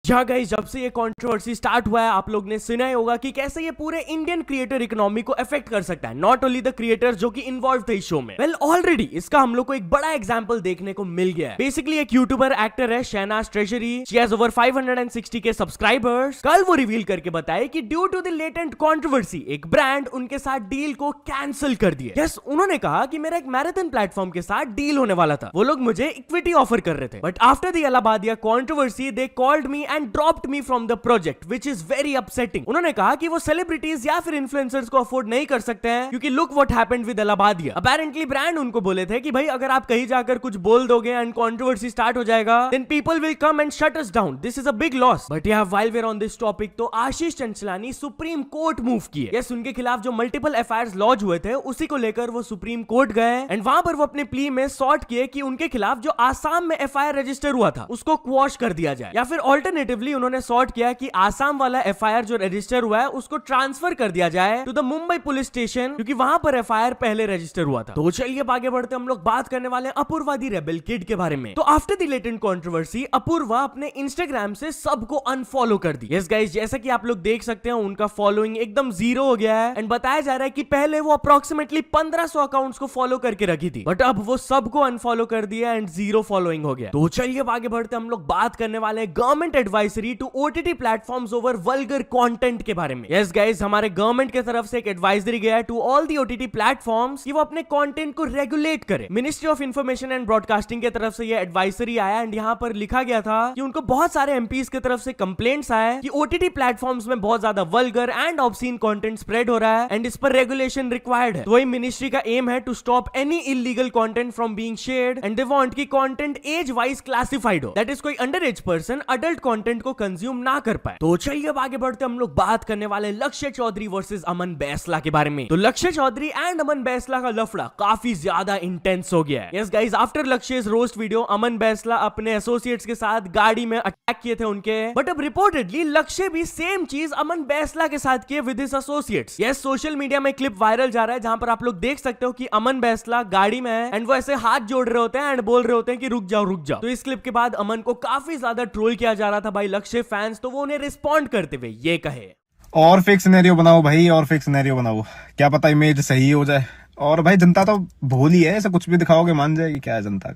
जहाँ गाइस जब से ये कंट्रोवर्सी स्टार्ट हुआ है आप लोग ने सुना ही होगा कि कैसे ये पूरे इंडियन क्रिएटर इकोनॉमी को अफेक्ट कर सकता है, नॉट ओनली द क्रिएटर्स जो कि इन्वॉल्व थे इस शो में। वेल ऑलरेडी इसका हम लोग को एक बड़ा एग्जांपल देखने को मिल गया है। बेसिकली एक यूट्यूबर एक्टर है Shehnaz Treasury, she has over 560 K subscribers. कल वो रिवील करके बताए कि due to the latent controversy एक ब्रांड उनके साथ डील को कैंसिल कर दिया। यस, उन्होंने कहा कि मेरा एक मैराथन प्लेटफॉर्म के साथ डील होने वाला था, वो लोग मुझे इक्विटी ऑफर कर रहे थे, but after the Allahbadia controversy they called me and dropped me from the project which is very upsetting. उन्होंने कहा कि वो सेलिब्रिटीज या फिर इन्फ्लुएंसर्स को अफोर्ड नहीं कर सकते हैं क्योंकि look what happened with Allahbadia. Apparently brand उनको बोले थे कि भाई अगर आप कहीं जाकर कुछ बोल दोगे एंड कंट्रोवर्सी स्टार्ट हो जाएगा then people will come and shut us down, this is a big loss. But yeah while we are on this topic तो Ashish Chanchlani Supreme Court move किए। यस, उनके खिलाफ जो मल्टीपल एफआईआर लॉन्च हुए थे उसी को लेकर वो सुप्रीम कोर्ट गए एंड वहां पर वो अपने प्ली में सॉर्ट किए कि उनके खिलाफ जो आसाम में एफआईआर रजिस्टर हुआ था उसको क्वॉश कर दिया जाए, या फिर ऑल्टरनेटिवली उन्होंने सॉर्ट किया कि आसाम वाला एफआईआर जो रजिस्टर हुआ है उसको ट्रांसफर कर दिया जाए to the Mumbai police station क्योंकि वहां पर एफआईआर पहले रजिस्टर हुआ था। तो चलिए आगे बढ़ते हम लोग बात करने वाले अपूर्वा दी रेबल किड के बारे में। तो after the latent controversy Apoorva अपने इंस्टाग्राम से सबको अनफॉलो कर दी। यस गाइस, जैसा कि आप लोग देख सकते हैं उनका फॉलोइंग एकदम जीरो हो गया है एंड बताया जा रहा है कि पहले वो अप्रोक्सीमेटली 1500 अकाउंट्स को फॉलो करके रखी थी, बट अब वो सबको अनफॉलो कर दिया एंड जीरो फॉलोइंग हो गया। तो चलिए आगे बढ़ते हम लोग बात करने वाले government advisory to OTT platforms over vulgar content के बारे में। यस गाइस, हमारे गवर्नमेंट की तरफ से एक एडवाइजरी गया है to all the OTT platforms कि वो अपने कंटेंट को रेगुलेट करे। Ministry of information and broadcasting की तरफ से ये एडवाइजरी आया एंड यहाँ पर लिखा गया था कि उनको बहुत सारे एमपीज की तरफ से कंप्लेंट्स आए कि ओटीटी प्लेटफॉर्म्स में बहुत ज्यादा vulgar and obscene content spread हो रहा है एंड इस पर रेगुलेशन रिक्वायर्ड है। तो वही मिनिस्ट्री का एम है to stop any illegal content from being shared and they want कि कंटेंट एज वाइज क्लासिफाइड हो, दैट इज कोई under age person adult content को कंज्यूम ना कर पाए। तो चलिए अब आगे बढ़ते हम लोग बात करने वाले लक्ष्य चौधरी वर्सेस अमन बैसला के बारे में। तो लक्ष्य चौधरी एंड अमन बैसला का लफड़ा काफी ज्यादा इंटेंस हो गया है। यस गाइस, आफ्टर लक्ष्य's रोस्ट वीडियो अमन बैसला अपने एसोसिएट्स के साथ गाड़ी में अटैक किए थे उनके, बट अब रिपोर्टेडली लक्ष्य भी सेम चीज अमन बैसला के साथ किए with his associates. Yes, social media में क्लिप वायरल जा रहा है जहां पर आप लोग देख सकते हो कि अमन बैसला गाड़ी में है एंड वो ऐसे हाथ जोड़ रहे होते हैं एंड बोल रहे होते हैं कि रुक जाओ रुक जाओ। तो इस क्लिप के बाद अमन को काफी ज्यादा ट्रोल किया जा रहा था भाई लक्ष्य फैंस, तो वो उन्हें रिस्पॉन्ड करते हुए ये कहे और फेक सिनेरियो बनाओ भाई, और फेक सिनेरियो बनाओ, क्या पता इमेज सही हो जाए। और भाई जनता तो भोली है, ऐसा कुछ भी दिखाओगे मान जाएगी। क्या है जनता,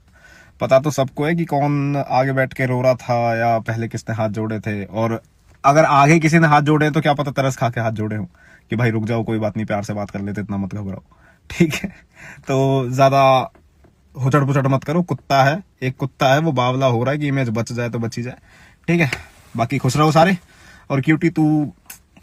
पता तो सबको है कि कौन आगे बैठ के रो रहा था या पहले किसने हाथ जोड़े थे। और अगर आगे किसी ने हाथ जोड़े तो क्या पता तरस खा के हाथ जोड़े हो कि भाई रुक जाओ कोई बात नहीं, प्यार से बात कर लेते, इतना मत घबराओ, ठीक है। तो ज्यादा हुचड़ पुचड़ मत करो। कुत्ता है, एक कुत्ता है वो बावला हो रहा है कि इमेज बच जाए तो बची जाए, ठीक है। बाकी खुश रहो सारे, और क्यूटी तू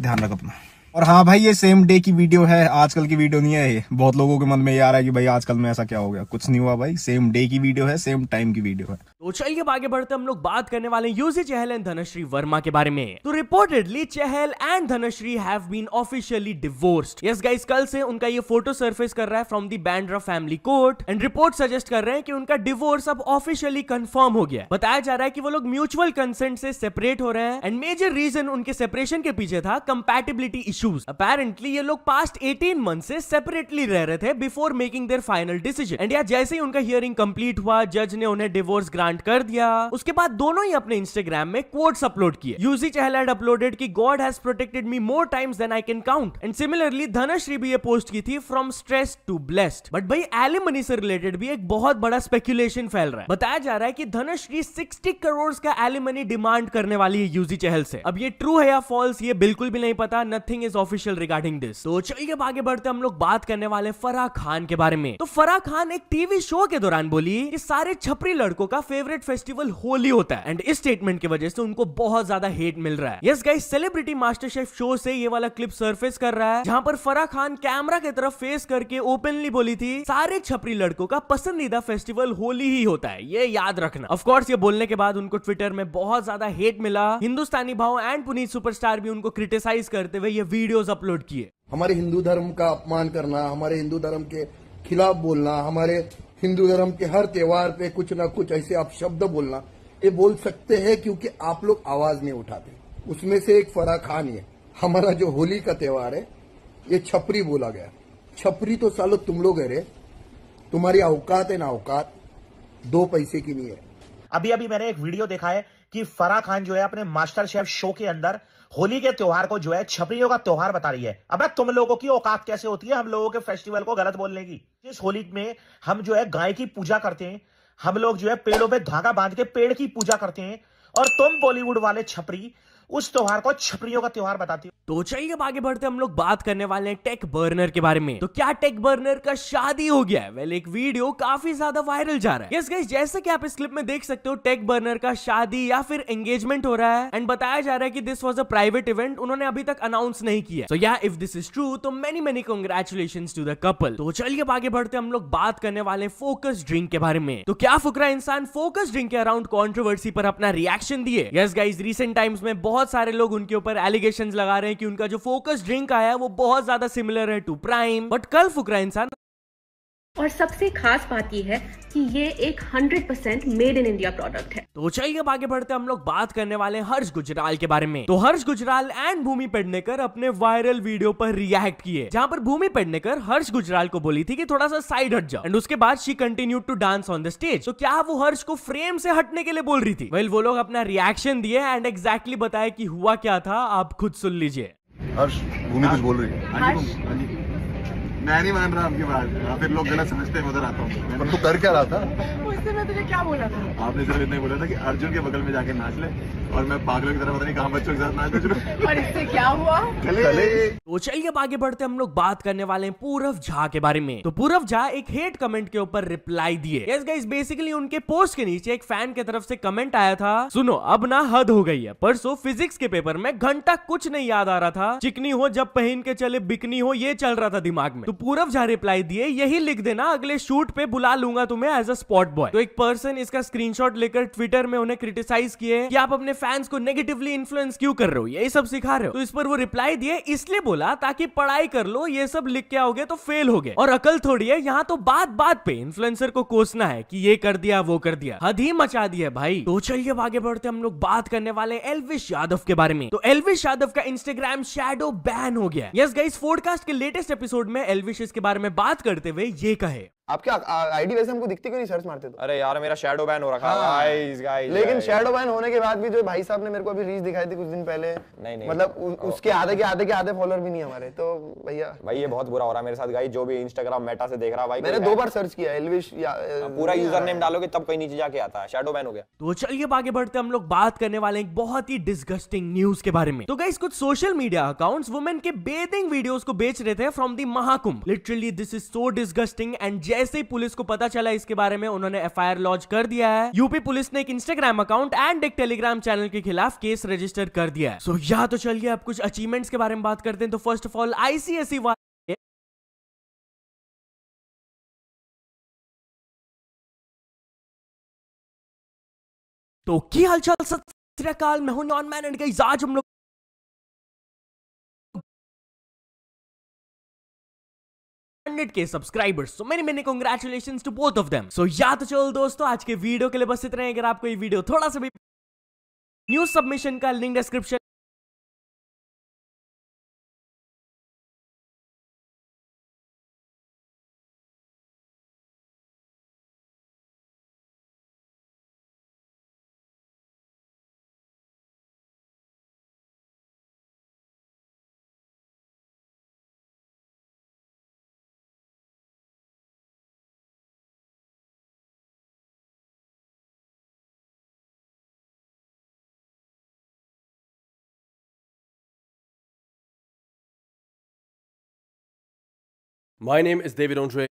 ध्यान रख अपना। और हाँ भाई, ये सेम डे की वीडियो है, आजकल की वीडियो नहीं है ये। बहुत लोगों के मन में ये आ रहा है कि भाई आजकल में ऐसा क्या हो गया, कुछ नहीं हुआ भाई, सेम डे की वीडियो है, सेम टाइम की वीडियो है। तो चलिए आगे बढ़ते हम लोग बात करने वाले यूजी चहल एंड धनश्री वर्मा के बारे में। तो reportedly Chahal and Dhanashree have been officially divorced. Yes guys, कल से उनका ये फोटो सरफेस कर रहा है from the Bandra family court and report suggest कर रहे हैं कि उनका डिवोर्स अब ऑफिशियली कंफर्म हो गया। बताया जा रहा है कि वो लोग म्यूचुअल कंसेंट से सेपरेट हो रहे हैं एंड मेजर रीजन उनके सेपरेशन के पीछे था कंपैटिबिलिटी इश्यूज। अपेरेंटली ये लोग पास्ट 18 मंथ से सेपरेटली रह रहे थे before making their final decision and या जैसे ही उनका हियरिंग कंप्लीट हुआ जज ने उन्हें डिवोर्स ग्रांट कर दिया। उसके बाद दोनों ही अपने इंस्टाग्राम में कोट्स अपलोड किए। यूजी चहल हैड अपलोडेड कि God has protected me more times than I can count and similarly Dhanashree भी ये पोस्ट की थी from stress to blessed. But भाई एलिमनी से रिलेटेड भी एक बहुत बड़ा स्पेकुलेशन फैल रहा है। बताया जा रहा है कि धनश्री 60 करोड़ का एलिमनी डिमांड करने वाली है यूजी चहल से। अब ये ट्रू है या फॉल्स ये बिल्कुल भी नहीं पता, nothing is official regarding this. तो चलिए अब आगे बढ़ते हम लोग बात करने वाले फराह खान के बारे में। तो फराह खान एक टीवी शो के दौरान बोली कि सारे छपरी लड़कों का फेवरेट फेस्टिवल होली होता है एंड इस स्टेटमेंट की वजह से उनको बहुत ज्यादा हेट मिल रहा है। Yes guys, celebrity master chef show से ये वाला क्लिप सरफेस कर रहा है जहां पर फराह खान कैमरा की तरफ फेस करके ओपनली बोली थी सारे छपरी लड़कों का पसंदीदा फेस्टिवल होली ही होता है, ये याद रखना। ऑफ कोर्स ये बोलने के बाद उनको ट्विटर में बहुत ज्यादा हेट मिला। हिंदुस्तानी भाव एंड पुनीत सुपरस्टार भी उनको क्रिटिसाइज करते हुए ये वीडियोस अपलोड किए। हमारे हिंदू धर्म का अपमान करना, हमारे हिंदू धर्म के खिलाफ बोलना, हमारे हिंदू धर्म के हर त्योहार पे कुछ ना कुछ ऐसे आप शब्द बोलना, ये बोल सकते हैं क्योंकि आप लोग आवाज नहीं उठाते। उसमें से एक फराह खान है। हमारा जो होली का त्योहार है ये छपरी बोला गया। छपरी तो सालो तुम लोग है रे, तुम्हारी औकात है ना औकात, 2 पैसे की नहीं है। अभी मैंने एक वीडियो देखा है कि फराह खान जो है अपने मास्टर शेफ शो के अंदर होली के त्योहार को जो है छपरियों का त्योहार बता रही है। अब तुम लोगों की औकात कैसे होती है हम लोगों के फेस्टिवल को गलत बोलने की? इस होली में हम जो है गाय की पूजा करते हैं, हम लोग जो है पेड़ों पे धागा बांध के पेड़ की पूजा करते हैं, और तुम बॉलीवुड वाले छपरी उस त्योहार को छपरियों का त्योहार बताती हो। तो चलिए अब आगे बढ़ते हम लोग बात करने वाले हैं टेक बर्नर के बारे में। तो क्या टेक बर्नर का शादी हो गया है? वेल, एक वीडियो काफी ज्यादा वायरल जा रहा है। यस गाइस, जैसे कि आप इस क्लिप में देख सकते हो, टेक बर्नर का शादी या फिर एंगेजमेंट हो रहा है एंड बताया जा रहा है कि this was a private event, उन्होंने अभी तक अनाउंस नहीं किया। So yeah if this is true तो many many congratulations to the couple. तो चलिए अब आगे बढ़ते हम लोग बात करने वाले फोकस ड्रिंक के बारे में। तो क्या फुकरा इंसान फोकस ड्रिंक के अराउंड कंट्रोवर्सी पर अपना रिएक्शन दिए? यस गाइस, रीसेंट टाइम्स में बहुत सारे लोग उनके ऊपर एलिगेशंस लगा रहे हैं कि उनका जो फोकस ड्रिंक आया है वो बहुत ज्यादा सिमिलर है टू प्राइम। बट कल फुकरा इंसान और सबसे खास बात यह है कि ये एक 100% मेड इन इंडिया प्रोडक्ट है। तो चलिए अब आगे बढ़ते हम लोग बात करने वाले हैं हर्ष गुजराल के बारे में। तो हर्ष गुजराल एंड भूमि पेडनेकर अपने वायरल वीडियो पर रिएक्ट किए, जहां पर भूमि पेडनेकर हर्ष गुजराल को बोली थी कि थोड़ा सा साइड हट जाओ, एंड उसके बाद she continued to dance on the stage. तो क्या वो हर्ष को फ्रेम से हटने के लिए बोल रही थी? वेल, वो लोग अपना रिएक्शन दिए एंड एग्जैक्टली बताया कि हुआ क्या था, आप खुद सुन लीजिए। हर्ष, भूमि कुछ बोल रही है। मैं नहीं मान रहा आपकी बात, फिर लोग गलत समझते हैं, उधर आता हूँ। पर तू कर क्या रहा था? उससे मैं तुझे क्या बोला था? आपने सिर्फ इतना ही बोला था कि अर्जुन के बगल में जाके नाच ले, और मैं पागलों की तरह पता नहीं कहाँ बच्चों के साथ नाच रहा। और इससे क्या हुआ? तो चलिए अब आगे बढ़ते हम लोग बात करने वाले हैं पूरव झा के बारे में। तो पूरव झा एक हेट कमेंट के ऊपर रिप्लाई दिए। यस गाइस, बेसिकली उनके पोस्ट के नीचे एक फैन की तरफ से कमेंट आया था, सुनो अब ना हद हो गई है, परसों फिजिक्स के पेपर में घंटा कुछ नहीं याद आ रहा था, चिकनी हो जब पहन के चले बिकनी हो, ये चल रहा था दिमाग में। तो पूरव झा रिप्लाई दिए, यही लिख देना अगले शूट पे बुला लूंगा तुम्हें एज अ स्पॉट बॉय। तो एक पर्सन इसका स्क्रीनशॉट लेकर ट्विटर में उन्हें क्रिटिसाइज किए कि आप अपने फैंस को नेगेटिवली इन्फ्लुएंस क्यों कर रहे हो, यही सब सिखा रहे हो। तो इस पर वो रिप्लाई दिए, इसलिए बोला ताकि पढ़ाई कर लो, ये सब लिख के आओगे तो फेल हो गए। और अकल थोड़ी है, यहाँ तो बात बात पे इन्फ्लुएंसर को कोसना है कि ये कर दिया वो कर दिया, हद ही मचा दी है भाई। तो चलिए अब आगे बढ़ते हम लोग बात करने वाले एल्विश यादव के बारे में। तो एल्विश यादव का इंस्टाग्राम शैडो बैन हो गया। यस गाइस, पॉडकास्ट के लेटेस्ट एपिसोड में एल्विश इसके बारे में बात करते हुए ये कहे, आपके आईडी वैसे हमको दिखती क्यों नहीं सर्च मारते तो? अरे यार मेरा शैडो बैन हो रखा है गाइस। लेकिन शैडो बैन होने के बाद भी जो भाई साहब ने मेरे को अभी रील्स दिखाई थी कुछ दिन पहले, नहीं मतलब उसके आधे के आधे फॉलोअर भी नहीं हमारे। तो भैया भाई ये बहुत बुरा हो रहा है मेरे साथ गाइस, जो भी इंस्टाग्राम मेटा से देख रहा है भाई। मैंने 2 बार सर्च किया एल्विश, पूरा यूजर नेम डालोगे तब कहीं नीचे जाके आता है शैडो बैन हो गया। तो चलिए अब आगे बढ़ते हम लोग बात करने वाले एक बहुत ही डिस्गस्टिंग न्यूज के बारे में। तो गाइस, कुछ सोशल मीडिया अकाउंट्स वुमेन के बेथिंग वीडियोस को बेच रहे थे from the Mahakumbh. Literally this is so disgusting, and जैसे ही पुलिस को पता चला इसके बारे में उन्होंने एफआईआर लॉन्च कर दिया है। यूपी पुलिस ने एक इंस्टाग्राम अकाउंट एंड एक टेलीग्राम चैनल के खिलाफ केस रजिस्टर कर दिया है। सो या तो चलिए अब कुछ अचीवमेंट्स के बारे में बात करते हैं। तो फर्स्ट ऑफ ऑल आईसीएसई तो की हालचाल, सत श्री अकाल, मैं हूं नॉन मैन एंड गाइस आज हम लोग के subscribers, so many many congratulations to both of them. So yeah तो चलो दोस्तों, आज के वीडियो के लिए बस इतना ही। अगर आपको ये वीडियो थोड़ा सा भी न्यूज सबमिशन का link description My name is David Andre.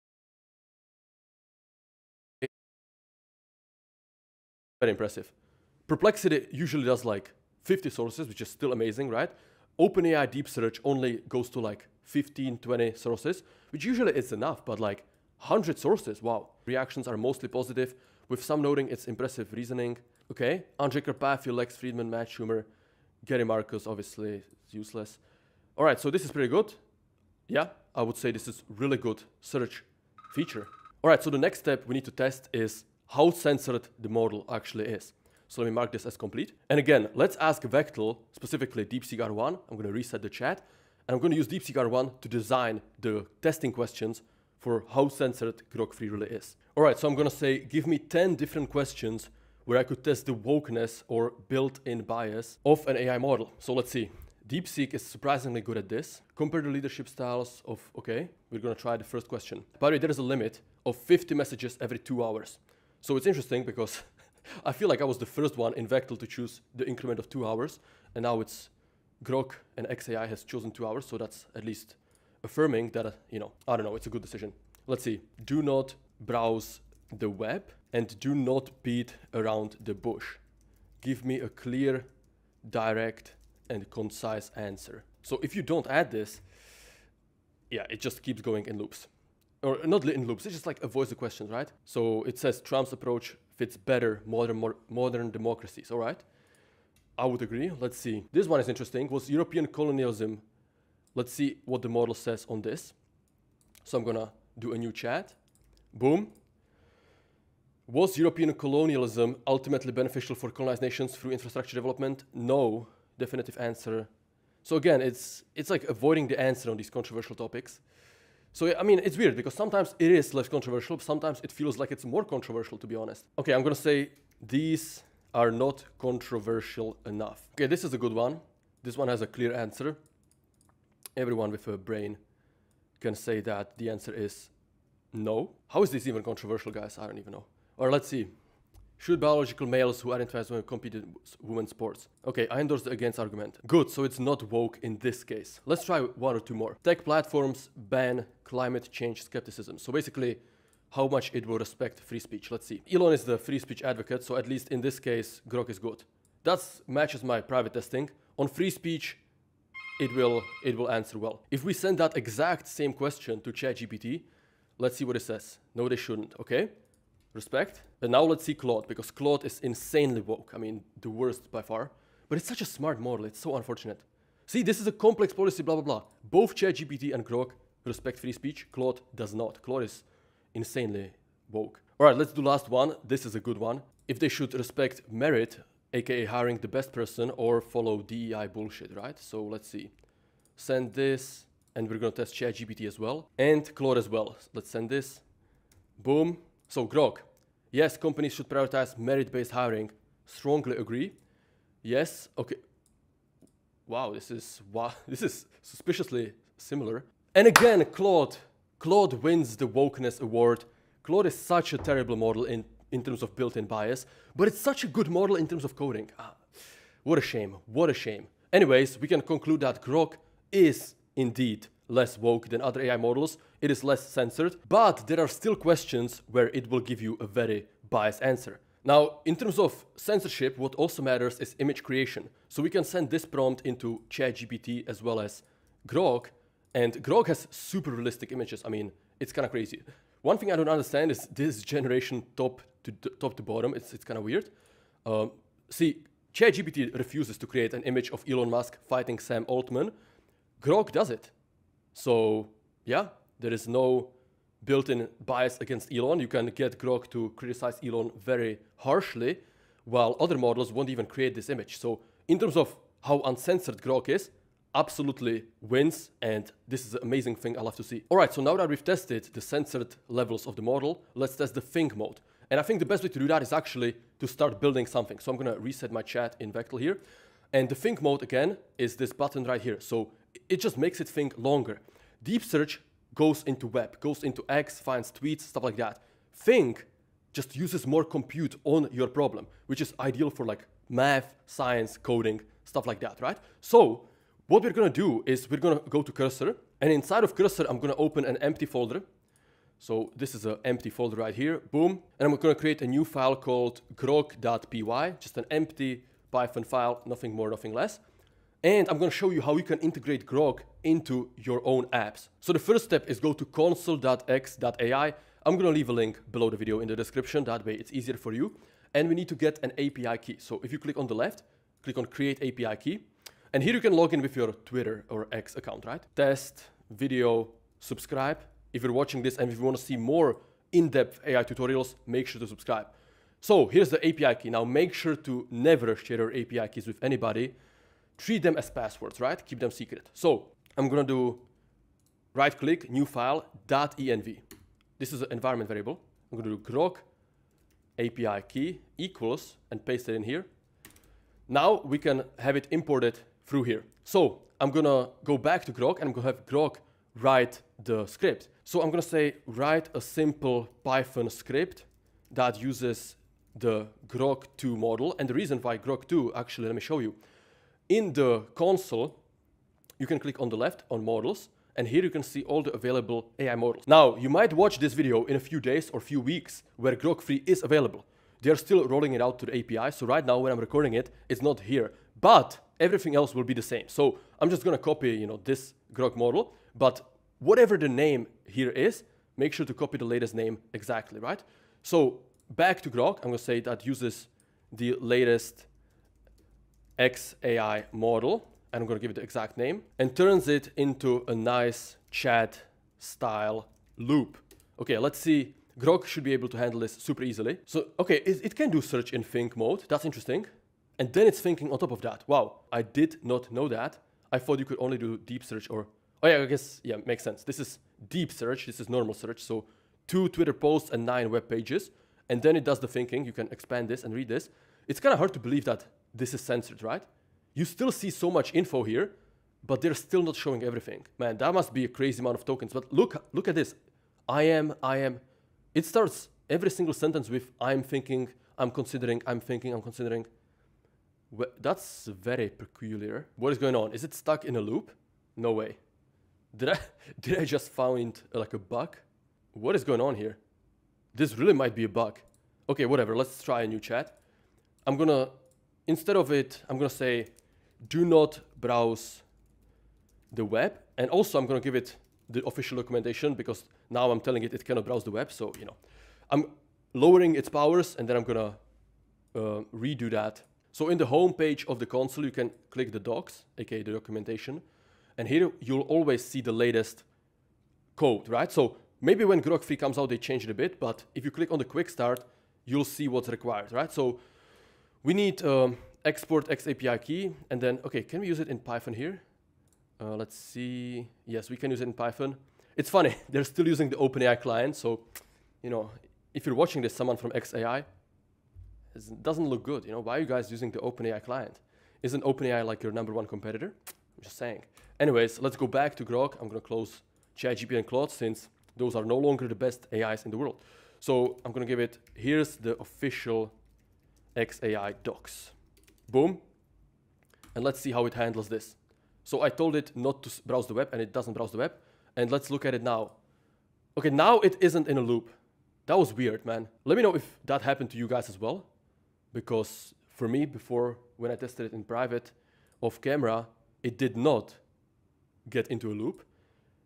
Very impressive. Perplexity usually does like 50 sources, which is still amazing, right? OpenAI Deep Search only goes to like 15, 20 sources, which usually is enough, but like 100 sources, wow. Reactions are mostly positive, with some noting its impressive reasoning. Okay, Andre Karpathy, Lex Friedman, Matt Schumer, Gary Marcus, obviously, it's useless. All right, so this is pretty good. Yeah, I would say this is really good search feature. All right, so the next step we need to test is how censored the model actually is. So let me mark this as complete. And again, let's ask Vectel, specifically DeepSeek R1. I'm going to reset the chat. And I'm going to use DeepSeek R1 to design the testing questions for how censored Grok 3 really is. All right, so I'm going to say, give me 10 different questions where I could test the wokeness or built-in bias of an AI model. So let's see. DeepSeek is surprisingly good at this. Compare the leadership styles of, okay, we're gonna try the first question. By the way, there is a limit of 50 messages every 2 hours. So it's interesting because I feel like I was the first one in Vectel to choose the increment of 2 hours, and now it's Grok and XAI has chosen 2 hours, so that's at least affirming that, you know, I don't know, it's a good decision. Let's see. Do not browse the web and do not beat around the bush. Give me a clear, direct, and concise answer. So if you don't add this, yeah, it just keeps going in loops. Or not in loops, it just like avoids the questions, right? So it says Trump's approach fits better modern democracies, all right? I would agree. Let's see. This one is interesting. Was European colonialism? Let's see what the model says on this. So I'm gonna do a new chat. Boom. Was European colonialism ultimately beneficial for colonized nations through infrastructure development? No. Definitive answer. So again, it's like avoiding the answer on these controversial topics. So I mean, it's weird because sometimes it is less controversial, sometimes it feels like it's more controversial, to be honest. Okay, I'm gonna say these are not controversial enough. Okay, this is a good one. This one has a clear answer. Everyone with a brain can say that the answer is no. How is this even controversial, guys? I don't even know. Or let's see. Should biological males who identify as women compete in women's sports? Okay, I endorse the against argument. Good, so it's not woke in this case. Let's try 1 or 2 more. Tech platforms ban climate change skepticism. So basically, how much it will respect free speech. Let's see. Elon is the free speech advocate, so at least in this case, Grok is good. That matches my private testing. On free speech, it will answer well. If we send that exact same question to ChatGPT, let's see what it says. No, they shouldn't, okay? Respect. And now let's see Claude, because Claude is insanely woke. I mean, the worst by far. But it's such a smart model, it's so unfortunate. See, this is a complex policy, blah, blah, blah. Both ChatGPT and Grok respect free speech. Claude does not. Claude is insanely woke. All right, let's do last one. This is a good one. If they should respect merit, aka hiring the best person, or follow DEI bullshit, right? So let's see. Send this, and we're gonna test ChatGPT as well. And Claude as well. Let's send this. Boom. So Grok. Yes, companies should prioritize merit-based hiring. Strongly agree. Yes. Okay. Wow, this is suspiciously similar. And again, Claude wins the wokeness award. Claude is such a terrible model in terms of built-in bias, but it's such a good model in terms of coding. What a shame. What a shame. Anyways, we can conclude that Grok is indeed less woke than other AI models. It is less censored, but there are still questions where it will give you a very biased answer. Now, in terms of censorship, what also matters is image creation. So we can send this prompt into ChatGPT as well as Grok, and Grok has super realistic images. I mean, it's kind of crazy. One thing I don't understand is this generation top to bottom. It's kind of weird. See, ChatGPT refuses to create an image of Elon Musk fighting Sam Altman. Grok does it. So yeah, there is no built-in bias against Elon. You can get Grok to criticize Elon very harshly, while other models won't even create this image. So in terms of how uncensored Grok is, absolutely wins, and this is an amazing thing I love to see. All right, so now that we've tested the censored levels of the model, let's test the think mode. And I think the best way to do that is actually to start building something. So I'm gonna reset my chat in Vectel here. And the think mode, again, is this button right here. So it just makes it think longer. Deep search goes into web, goes into X, finds tweets, stuff like that. Think just uses more compute on your problem, which is ideal for like math, science, coding, stuff like that, right? So what we're gonna do is we're gonna go to cursor, and inside of cursor, I'm gonna open an empty folder. So this is an empty folder right here, boom. And I'm gonna create a new file called grok.py, just an empty Python file, nothing more, nothing less. And I'm gonna show you how you can integrate Grok into your own apps. So the first step is go to console.x.ai. I'm gonna leave a link below the video in the description, that way it's easier for you. And we need to get an API key. So if you click on the left, click on create API key. And here you can log in with your Twitter or X account, right? Test, video, subscribe. If you're watching this and if you want to see more in-depth AI tutorials, make sure to subscribe. So here's the API key. Now make sure to never share your API keys with anybody. Treat them as passwords, right? Keep them secret. So I'm gonna do right-click, new file, .env. This is an environment variable. I'm gonna do grok API key equals, and paste it in here. Now we can have it imported through here. So I'm gonna go back to Grok and I'm gonna have Grok write the script. So I'm gonna say write a simple Python script that uses the Grok 2 model. And the reason why Grok 2, actually, let me show you. In the console, you can click on the left on models, and here you can see all the available AI models. Now, you might watch this video in a few days or few weeks where Grok 3 is available. They're still rolling it out to the API, so right now when I'm recording it, it's not here. But everything else will be the same. So I'm just gonna copy, this Grok model, but whatever the name here is, make sure to copy the latest name exactly, right? So back to Grok, I'm gonna say that uses the latest XAI model, and I'm gonna give it the exact name, and turns it into a nice chat style loop. Okay, let's see. Grok should be able to handle this super easily. So, okay, it can do search in think mode. That's interesting. And then it's thinking on top of that. Wow, I did not know that. I thought you could only do deep search or... Oh yeah, I guess, yeah, makes sense. This is deep search, this is normal search. So 2 Twitter posts and 9 web pages. And then it does the thinking. You can expand this and read this. It's kind of hard to believe that this is censored, right? You still see so much info here, but they're still not showing everything. Man, that must be a crazy amount of tokens. But look at this. I am. It starts every single sentence with I'm thinking, I'm considering, I'm thinking, I'm considering. Well, that's very peculiar. What is going on? Is it stuck in a loop? No way. Did I just find like a bug? What is going on here? This really might be a bug. Okay, whatever. Let's try a new chat. I'm gonna, instead of it, I'm gonna say, do not browse the web. And also I'm gonna give it the official documentation because now I'm telling it cannot browse the web. So, I'm lowering its powers and then I'm gonna redo that. So in the home page of the console, you can click the docs, aka the documentation. And here you'll always see the latest code, right? So maybe when Grok 3 comes out, they change it a bit, but if you click on the quick start, you'll see what's required, right? So we need export XAPI key, and then, okay, can we use it in Python here? Let's see. Yes, we can use it in Python. It's funny, they're still using the OpenAI client, so, if you're watching this, someone from XAI, it doesn't look good, Why are you guys using the OpenAI client? Isn't OpenAI like your #1 competitor? I'm just saying. Anyways, let's go back to Grok. I'm gonna close ChatGPT and Claude since those are no longer the best AIs in the world. So I'm gonna give it, here's the official XAI docs. Boom. And let's see how it handles this. So I told it not to browse the web and it doesn't browse the web. And let's look at it now. Okay, now it isn't in a loop. That was weird, man. Let me know if that happened to you guys as well. Because for me, before, when I tested it in private, off camera, it did not get into a loop.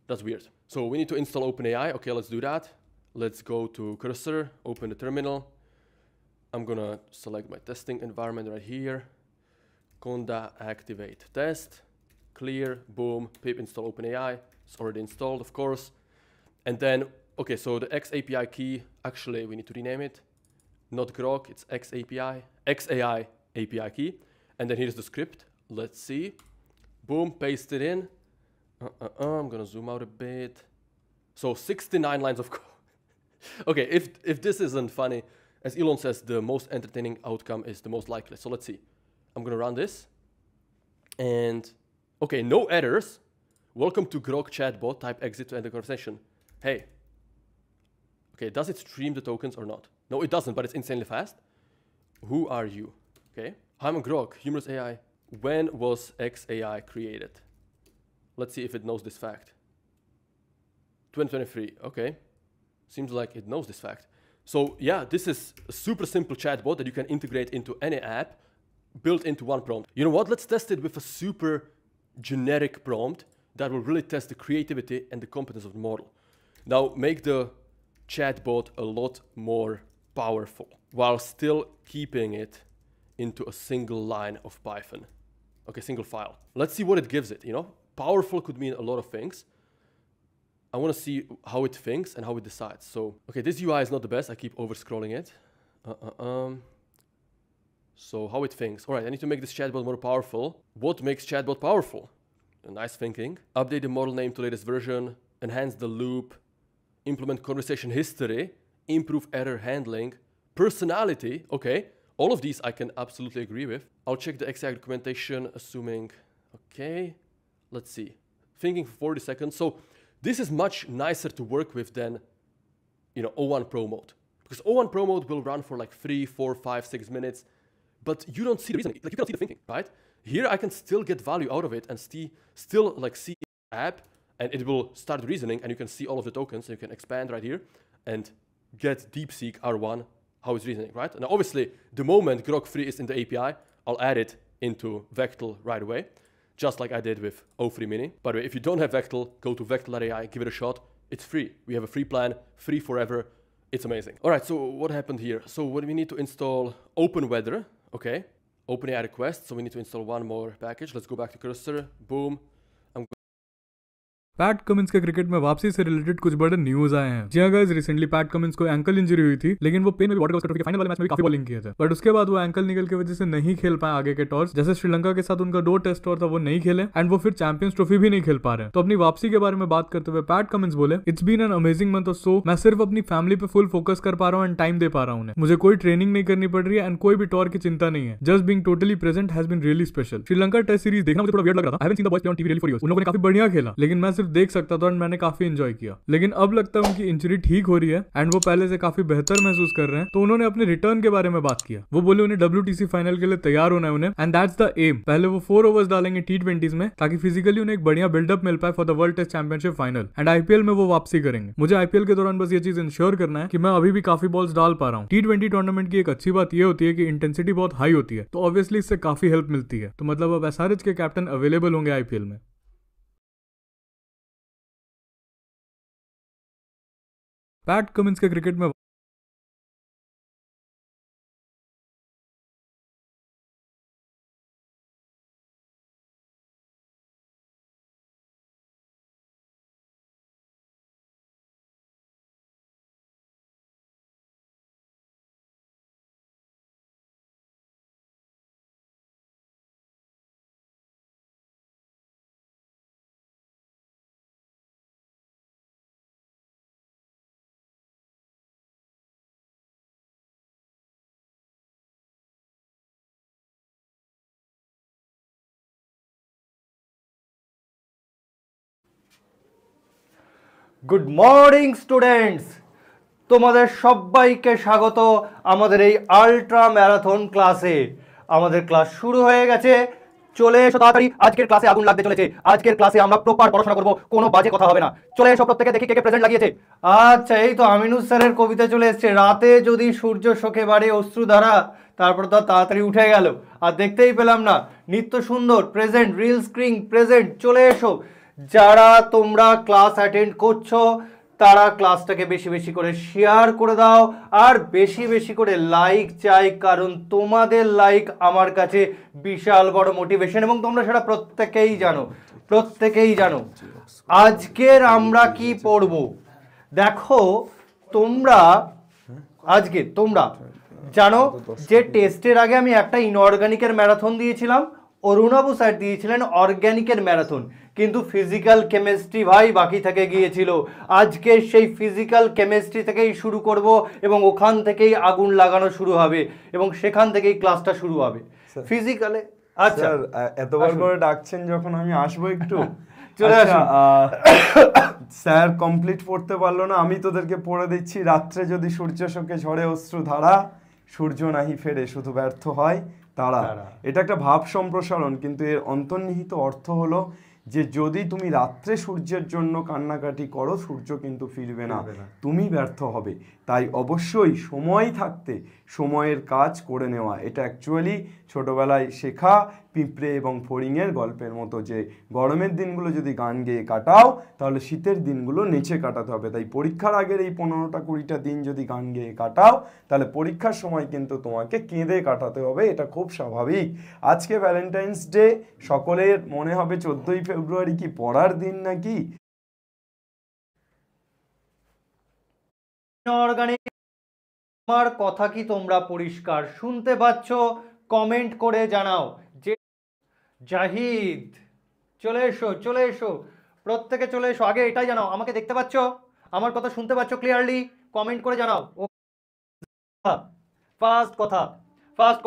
That's weird. So we need to install OpenAI. Okay, let's do that. Let's go to cursor, open the terminal. I'm gonna select my testing environment right here. Conda activate test, clear, boom, pip install OpenAI. It's already installed, of course. And then, okay, so the XAPI key, actually we need to rename it. Not Grok, it's XAPI, XAI API key. And then here's the script. Let's see. Boom, paste it in. I'm gonna zoom out a bit. So 69 lines of code. Okay, if this isn't funny, as Elon says, the most entertaining outcome is the most likely. So let's see. I'm gonna run this. And, okay, no errors. Welcome to Grok chatbot, type exit to end the conversation. Hey. Okay, does it stream the tokens or not? No, it doesn't, but it's insanely fast. Who are you? Okay. I'm Grok, humorous AI. When was XAI created? Let's see if it knows this fact. 2023, okay. Seems like it knows this fact. So yeah, this is a super simple chatbot that you can integrate into any app, built into one prompt. You know what? Let's test it with a super generic prompt that will really test the creativity and the competence of the model. Now make the chatbot a lot more powerful while still keeping it into a single line of Python. Okay, single file. Let's see what it gives it, Powerful could mean a lot of things. I want to see how it thinks and how it decides. So, okay, this UI is not the best. I keep over-scrolling it. So, how it thinks. All right, I need to make this chatbot more powerful. What makes chatbot powerful? Nice thinking. Update the model name to latest version. Enhance the loop. Implement conversation history. Improve error handling. personality, okay, all of these I can absolutely agree with. I'll check the exact documentation, assuming, okay, let's see. Thinking for 40 seconds. So this is much nicer to work with than, you know, O1 Pro mode. Because O1 Pro mode will run for like 3, 4, 5, 6 minutes, but you don't see the reasoning, like you cannot see the thinking, right? Here I can still get value out of it and still like see the app, and it will start reasoning, and you can see all of the tokens, and you can expand right here and get DeepSeek R1, how it's reasoning, right? Now obviously, the moment Grok 3 is in the API, I'll add it into Vectel right away, just like I did with O3 Mini. By the way, if you don't have Vectel, go to Vectel.ai, give it a shot. It's free. We have a free plan, free forever. It's amazing. All right, so what happened here? So what we need to install OpenWeather, okay? OpenAI request, so we need to install one more package. Let's go back to Cursor, boom. PAT Cummins के cricket में वापसी से related कुछ बड़े news आए हैं। जी हाँ guys, recently PAT Cummins को एंकल इंजरी हुई थी, लेकिन वो पेन में वाटर ट्रॉफी के फाइनल वाले मैच में भी काफी बॉलिंग किए थे, बट उसके बाद वो एंकल निकल की वजह से नहीं खेल पाए आगे के टॉर्स। जैसे श्रीलंका के साथ उनका 2 टेस्ट टॉर था, वो नहीं खेले, एंड वो फिर चैंपियंस ट्रॉफी भी नहीं खेल पा रहे। तो अपनी वापसी के बारे में बात करते हुए पैट कमिंस बोले, it's been an amazing month और सो मैं सिर्फ अपनी फैमिली पे फुल फोकस कर पा रहा हूँ एंड टाइम दे पा रहा हूँ। मुझे कोई ट्रेनिंग नहीं करनी पड़ रही है एंड कोई भी टॉर की चिंता नहीं है। Just being totally present has been really special. Sri Lanka test series देखना मुझे थोड़ा वियर्ड लग रहा था। I haven't seen the boys play on TV really for years. उन लोगों ने काफी बढ़िया खेला, लेकिन मैं सिर्फ देख सकता था और मैंने काफी एंजॉय किया। लेकिन अब लगता है उनकी इंजरी ठीक हो रही है एंड वो पहले से काफी बेहतर महसूस कर रहे हैं। तो उन्होंने अपने रिटर्न के बारे में बात किया। वो बोले उन्हें WTC फाइनल के लिए तैयार होना है उन्हें, एंड दैट्स द एम। पहले वो 4 ओवर्स डालेंगे T20s में, ताकि फिजिकली उन्हें एक बढ़िया बिल्डअप मिल पाए for the world test championship final, and IPL में वो वापसी करेंगे। मुझे IPL के दौरान बस ये चीज इंश्योर करना है कि मैं अभी भी काफी बॉल्स डाल पा रहा हूँ। T20 टूर्नामेंट की एक अच्छी बात ये होती है कि इंटेंसिटी बहुत हाई होती है, तो ऑब्वियसली इससे काफी हेल्प मिलती है। तो मतलब अब SRH के कैप्टन अवेलेबल होंगे IPL में। पैट कमिंस के क्रिकेट में গুড মর্নিং স্টুডেন্টস, তোমাদের সবাইকে স্বাগত আমাদের এই আল্ট্রা ম্যারাথন ক্লাসে। আমাদের ক্লাস শুরু হয়ে গেছে, চলে এসো তাড়াতাড়ি। আজকের ক্লাসে আগুন লাগতে চলেছে। আজকের ক্লাসে আমরা প্রপার পড়াশোনা করব, কোনো বাজে কথা হবে না। চলে এসো প্রত্যেকে, দেখি কে কে প্রেজেন্ট লাগিয়েছে। আচ্ছা, এই তো আমিনুস স্যারের কবিতা চলে এসেছে, রাতে যদি সূর্য শোকে বাড়ে অশ্রুধারা, তারপর তো তাড়াতাড়ি উঠে গেল, আর দেখতেই পেলাম না। নিত্য সুন্দর প্রেজেন্ট, রিল স্ক্রিন প্রেজেন্ট। চলে এসো। যারা তোমরা ক্লাস অ্যাটেন্ড করছো তারা ক্লাসটাকে বেশি বেশি করে শেয়ার করে দাও, আর বেশি বেশি করে লাইক চাই, কারণ তোমাদের লাইক আমার কাছে বিশাল বড় মোটিভেশন, এবং তোমরা সেটা প্রত্যেকেই জানো। আজকের আমরা কি পড়ব দেখো। তোমরা জানো যে টেস্টের আগে আমি একটা ইনঅর্গানিকের ম্যারাথন দিয়েছিলাম, অরুণাবু স্যার দিয়েছিলেন অর্গ্যানিকের ম্যারাথন, কিন্তু ফিজিক্যাল কেমিস্ট্রি ভাই বাকি থেকে গিয়েছিল। আজকে সেই ফিজিক্যাল কেমিস্ট্রি থেকেই শুরু করব, এবং ওখান থেকেই আগুন লাগানো শুরু হবে, এবং সেখান থেকেই ক্লাসটা শুরু হবে ফিজিক্যালে। আচ্ছা, এতবার করে ডাকছেন যখন, আমি আসবো একটু। চলে আসুন। স্যার কমপ্লিট পড়তে পারলো না, আমি তোদেরকে পড়ে দিচ্ছি। রাত্রে যদি সূর্য শোকে ঝরে অশ্রু ধারা, সূর্য নাহি ফেরে শুধু ব্যর্থ হয় তারা। এটা একটা ভাব সম্প্রসারণ, কিন্তু এর অন্তর্নিহিত অর্থ হলো যে যদি তুমি রাত্রে সূর্যের জন্য কান্নাকাটি করো, সূর্য কিন্তু ফিরবে না, তুমি ব্যর্থ হবে। তাই অবশ্যই সময় থাকতে সময়ের কাজ করে নেওয়া। এটা অ্যাকচুয়ালি ছোটবেলায় শেখা পিঁপড়ে এবং ফড়িংয়ের গল্পের মতো, যে গরমের দিনগুলো যদি গান গেয়ে কাটাও তাহলে শীতের দিনগুলো নেচে কাটাতে হবে। তাই পরীক্ষার আগের এই 15টা 20টা দিন যদি গান গেয়ে কাটাও, তাহলে পরীক্ষার সময় কিন্তু তোমাকে কেঁদে কাটাতে হবে, এটা খুব স্বাভাবিক। আজকে ভ্যালেন্টাইন্স ডে, সকলের মনে হবে 14ই ফেব্রুয়ারি কি পড়ার দিন নাকি। অর্গানিক, আমার কথা কি তোমরা পরিষ্কার শুনতে পাচ্ছ? কমেন্ট করে জানাও। যে জাহিদ, চলে এসো প্রত্যেকে, চলে এসো। আগে এটাই জানাও, আমাকে দেখতে পাচ্ছ, আমার কথা শুনতে পাচ্ছ ক্লিয়ারলি? কমেন্ট করে জানাও। ফার্স্ট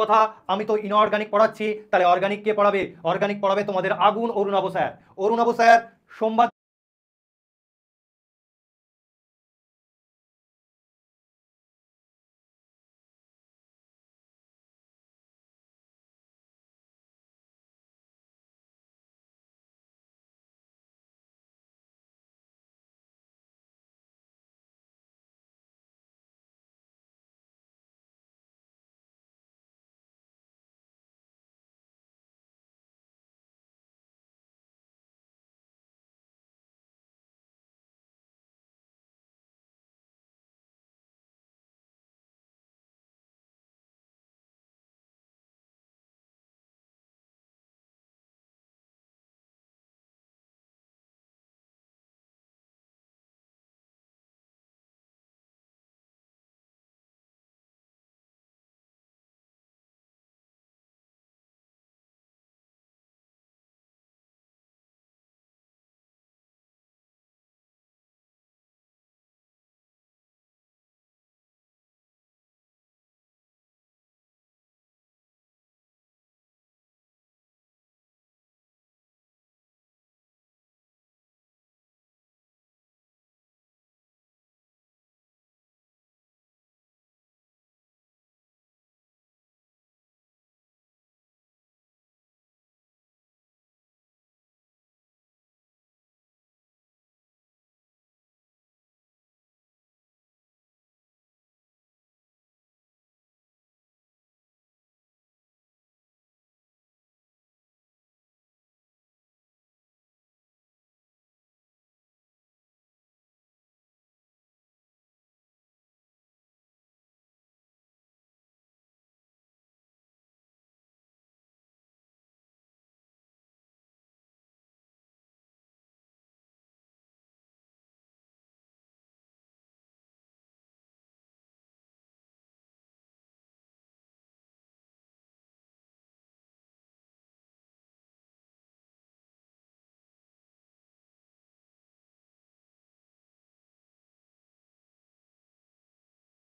কথা আমি তো ইনঅর্গানিক পড়াচ্ছি, তাহলে অর্গানিক কে পড়াবে? অর্গানিক পড়াবে তোমাদের আগুন অরুণাভ স্যার। সোমবার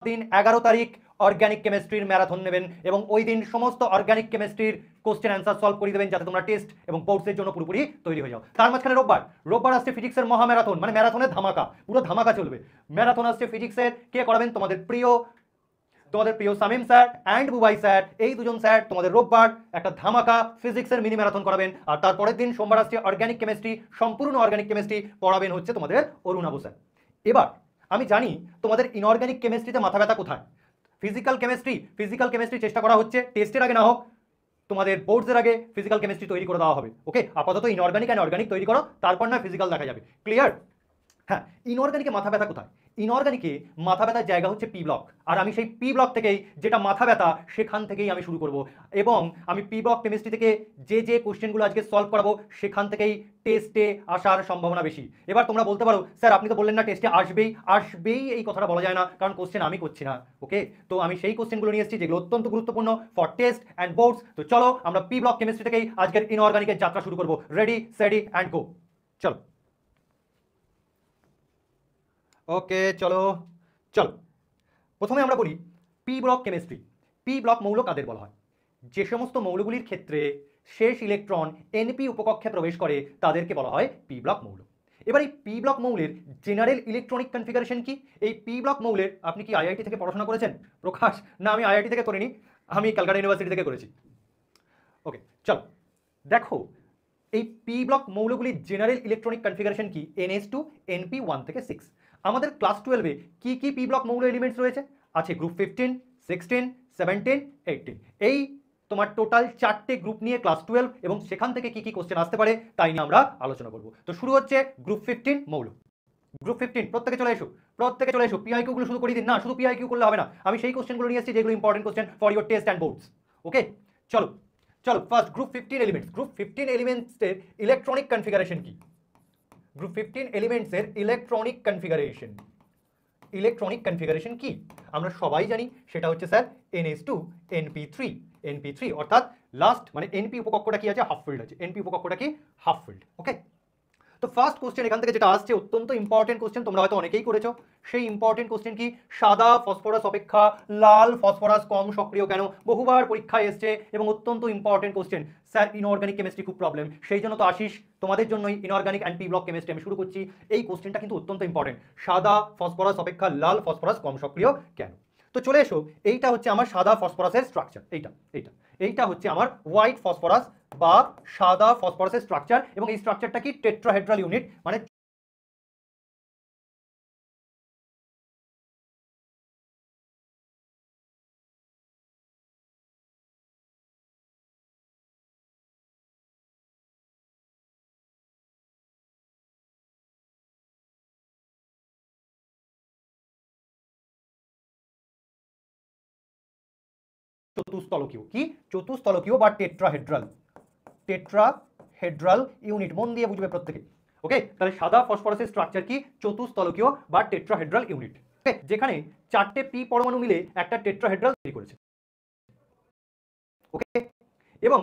दिन 11 তারিখ অর্গানিক কেমিস্ট্রির ম্যারাথন নেবেন এবং ওই দিন সমস্ত অর্গানিক কেমিস্ট্রির কোশ্চেন অ্যান্সার সলভ করে দেবেন যাতে তোমরা টেস্ট এবং বোর্ডসের জন্য পুরোপুরি তৈরি হয়ে যাও। তার মাঝখানে রোববার আসছে ফিজিক্সের মহা ম্যারাথন, মানে ম্যারাথনের ধামাকা, পুরো ধামাকা চলবে। ম্যারাথন আসছে ফিজিক্সের, কে করাবেন? তোমাদের প্রিয় Samim sir and Bubai sir, এই দুজন স্যার তোমাদের রোববার একটা ধামাকা ফিজিক্সের মিনি ম্যারাথন করাবেন। আর তারপরের দিন সোমবার আসছে অর্গানিক কেমিস্ট্রি, সম্পূর্ণ অর্গানিক কেমিস্ট্রি পড়াবেন হচ্ছে তোমাদের অরুণাভ স্যার। এবার আমি জানি তোমাদের ইনঅর্গানিক কেমিস্ট্রিতে মাথা ব্যথা কোথায়। ফিজিক্যাল কেমিস্ট্রি চেষ্টা করা হচ্ছে, টেস্টের আগে না হোক তোমাদের বোর্ডসের আগে ফিজিক্যাল কেমিস্ট্রি তৈরি করে দেওয়া হবে। ওকে, আপাতত ইনঅর্গানিক অ্যান্ড অর্গানিক তৈরি করো, তারপর না ফিজিক্যাল দেখা যাবে। ক্লিয়ার? হ্যাঁ, ইনঅর্গানিকে মাথা ব্যথা কোথায়? ইনঅর্গানিকে মাথা ব্যথার জায়গা হচ্ছে পি ব্লক, আর আমি সেই পি ব্লক থেকেই, যেটা মাথা ব্যথা সেখান থেকেই আমি শুরু করব এবং আমি পি ব্লক কেমিস্ট্রি থেকে যে কোশ্চেনগুলো আজকে সলভ করাবো সেখান থেকেই টেস্টে আসার সম্ভাবনা বেশি। এবার তোমরা বলতে পারো স্যার আপনি তো বললেন না টেস্টে আসবেই, এই কথাটা বলা যায় না, কারণ কোশ্চেন আমি করছি না। ওকে, তো আমি সেই কোশ্চেনগুলো নিয়ে এসেছি যেগুলো অত্যন্ত গুরুত্বপূর্ণ ফর টেস্ট অ্যান্ড বোর্ডস। তো চলো আমরা পি ব্লক কেমিস্ট্রি থেকেই আজকের ইনঅর্গানিকের যাত্রা শুরু করবো। রেডি সেডি অ্যান্ড গো, চলো। ওকে, চলো প্রথমে আমরা বলি P block chemistry. P block মৌল কাদের বলা হয়? যে সমস্ত মৌলগুলির ক্ষেত্রে শেষ ইলেকট্রন এনপি উপকক্ষে প্রবেশ করে তাদেরকে বলা হয় পি ব্লক মৌল। এবার এই পি ব্লক মৌলের জেনারেল ইলেকট্রনিক কনফিগারেশন কি? এই পি ব্লক মৌলের, আপনি কি আইআইটি থেকে পড়াশোনা করেছেন প্রকাশ? না, আমি আইআইটি থেকে করিনি, আমি ক্যালকাটা ইউনিভার্সিটি থেকে করেছি। ওকে, চলো দেখো এই পি ব্লক মৌলগুলির জেনারেল ইলেকট্রনিক কনফিগারেশন কি? NH2 NP1 থেকে 6। আমাদের ক্লাস 12-এ কি কি পি ব্লক মৌল এলিমেন্টস রয়েছে? আছে গ্রুপ 15, 16, 17, 18। এই তোমার টোটাল 4টে গ্রুপ নিয়ে ক্লাস 12, এবং সেখান থেকে কি কি কোশ্চেন আসতে পারে তাই নিয়ে আমরা আলোচনা করব। তো শুরু হচ্ছে গ্রুপ 15 মৌল। গ্রুপ 15 প্রত্যেকে চলে এসো। PIQ গুলো শুধু করিয়ে দিন না, শুধু PIQ করলে হবে না, আমি সেই কোশ্চেনগুলো নিয়ে এসেছি যেগুলো important question for your test and boards. Okay, চলো ফার্স্ট গ্রুপ 15 এলিমেন্টস। গ্রুপ 15 এলিমেন্টসের ইলেকট্রনিক কনফিগারেশন কি? গ্রুপ 15 এলিমেন্টসের ইলেকট্রনিক কনফিগারেশন কি আমরা সবাই জানি, সেটা হচ্ছে স্যার NH2 NP3 অর্থাৎ লাস্ট, মানে NP উপকক্ষটা কি আছে? হাফ ফিল্ড আছে। NP উপকক্ষটা কি? Half field. ওকে, তো ফার্স্ট কোশ্চেন এখান থেকে যেটা আসছে অত্যন্ত ইম্পর্টেন্ট কোশ্চেন, তোমরা হয়তো অনেকেই করেছো। সেই ইম্পর্টেন্ট কোশ্চেন কি, সাদা ফসফরাস অপেক্ষা লাল ফসফরাস কম সক্রিয় কেন? বহুবার পরীক্ষায় এসছে এবং অত্যন্ত important question. Sir inorganic chemistry খুব প্রবলেম, সেই জন্য তো আশিস তোমাদের জন্যই inorganic and P block chemistry আমি শুরু করছি। এই কোশ্চেনটা কিন্তু অত্যন্ত ইম্পর্টেন্ট, সাদা ফসফরাস অপেক্ষা লাল ফসফরাস কম সক্রিয় কেন? তো চলে এসো, এইটা হচ্ছে আমার সাদা ফসফরাসের স্ট্রাকচার, এইটা হচ্ছে আমার হোয়াইট ফসফরাস বা সাদা ফসফরাসের স্ট্রাকচার, এবং এই স্ট্রাকচারটা কি টেট্রাহেড্রাল ইউনিট, মানে চতুস্তলকীয়, কি চতুস্তলকীয় বা টেট্রাহেড্রাল ইউনিট, মন দিয়ে বুঝবে প্রত্যেকে। ওকে, তাহলে সাদা ফসফরাসের স্ট্রাকচার কি চতুস্তলকীয় বা টেট্রাহেড্রাল ইউনিট, ওকে, যেখানে 4টে পি পরমাণু মিলে একটা টেট্রাহেড্রাল তৈরি করেছে। ওকে, এবং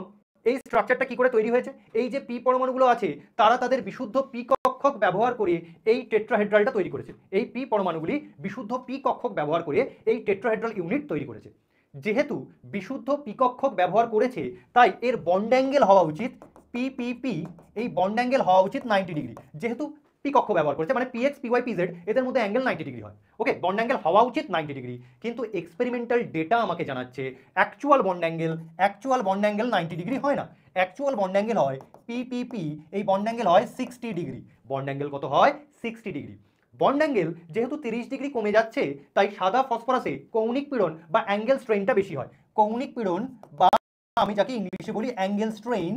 এই স্ট্রাকচারটা কি করে তৈরি হয়েছে? এই যে পি পরমাণুগুলো আছে তারা তাদের বিশুদ্ধ পি কক্ষক ব্যবহার করে এই টেট্রাহেড্রালটা তৈরি করেছে। এই পি পরমাণুগুলি বিশুদ্ধ পি কক্ষক ব্যবহার করে এই টেট্রাহেড্রাল ইউনিট তৈরি করেছে। যেহেতু বিশুদ্ধ পি কক্ষক ব্যবহার করেছে তাই এর বন্ড অ্যাঙ্গেল হওয়া উচিত পিপিপি, এই বন্ড অ্যাঙ্গেল হওয়া উচিত 90 ডিগ্রি। যেহেতু পি কক্ষ ব্যবহার করেছে মানে পিএক্স পিওয়াই পিজেড এদের মধ্যে অ্যাঙ্গেল 90 ডিগ্রি হয়। ওকে, বন্ড অ্যাঙ্গেল হওয়া উচিত 90 ডিগ্রি, কিন্তু এক্সপেরিমেন্টাল ডেটা আমাকে জানাচ্ছে অ্যাকচুয়াল বন্ড অ্যাঙ্গেল 90 ডিগ্রি হয় না। অ্যাকচুয়াল বন্ড অ্যাঙ্গেল হয় পিপিপি, এই বন্ড অ্যাঙ্গেল হয় 60 ডিগ্রি। বন্ড অ্যাঙ্গেল কত হয়? 60 ডিগ্রি। বন্ড অ্যাঙ্গেল যেহেতু 30 ডিগ্রি কমে যাচ্ছে তাই সাদা ফসফরাসে কৌণিক পীড়ন বা অ্যাঙ্গেল স্ট্রেইনটা বেশি হয়। কৌণিক পীড়ন বা আমি যাকে ইংলিশে বলি অ্যাঙ্গেল স্ট্রেইন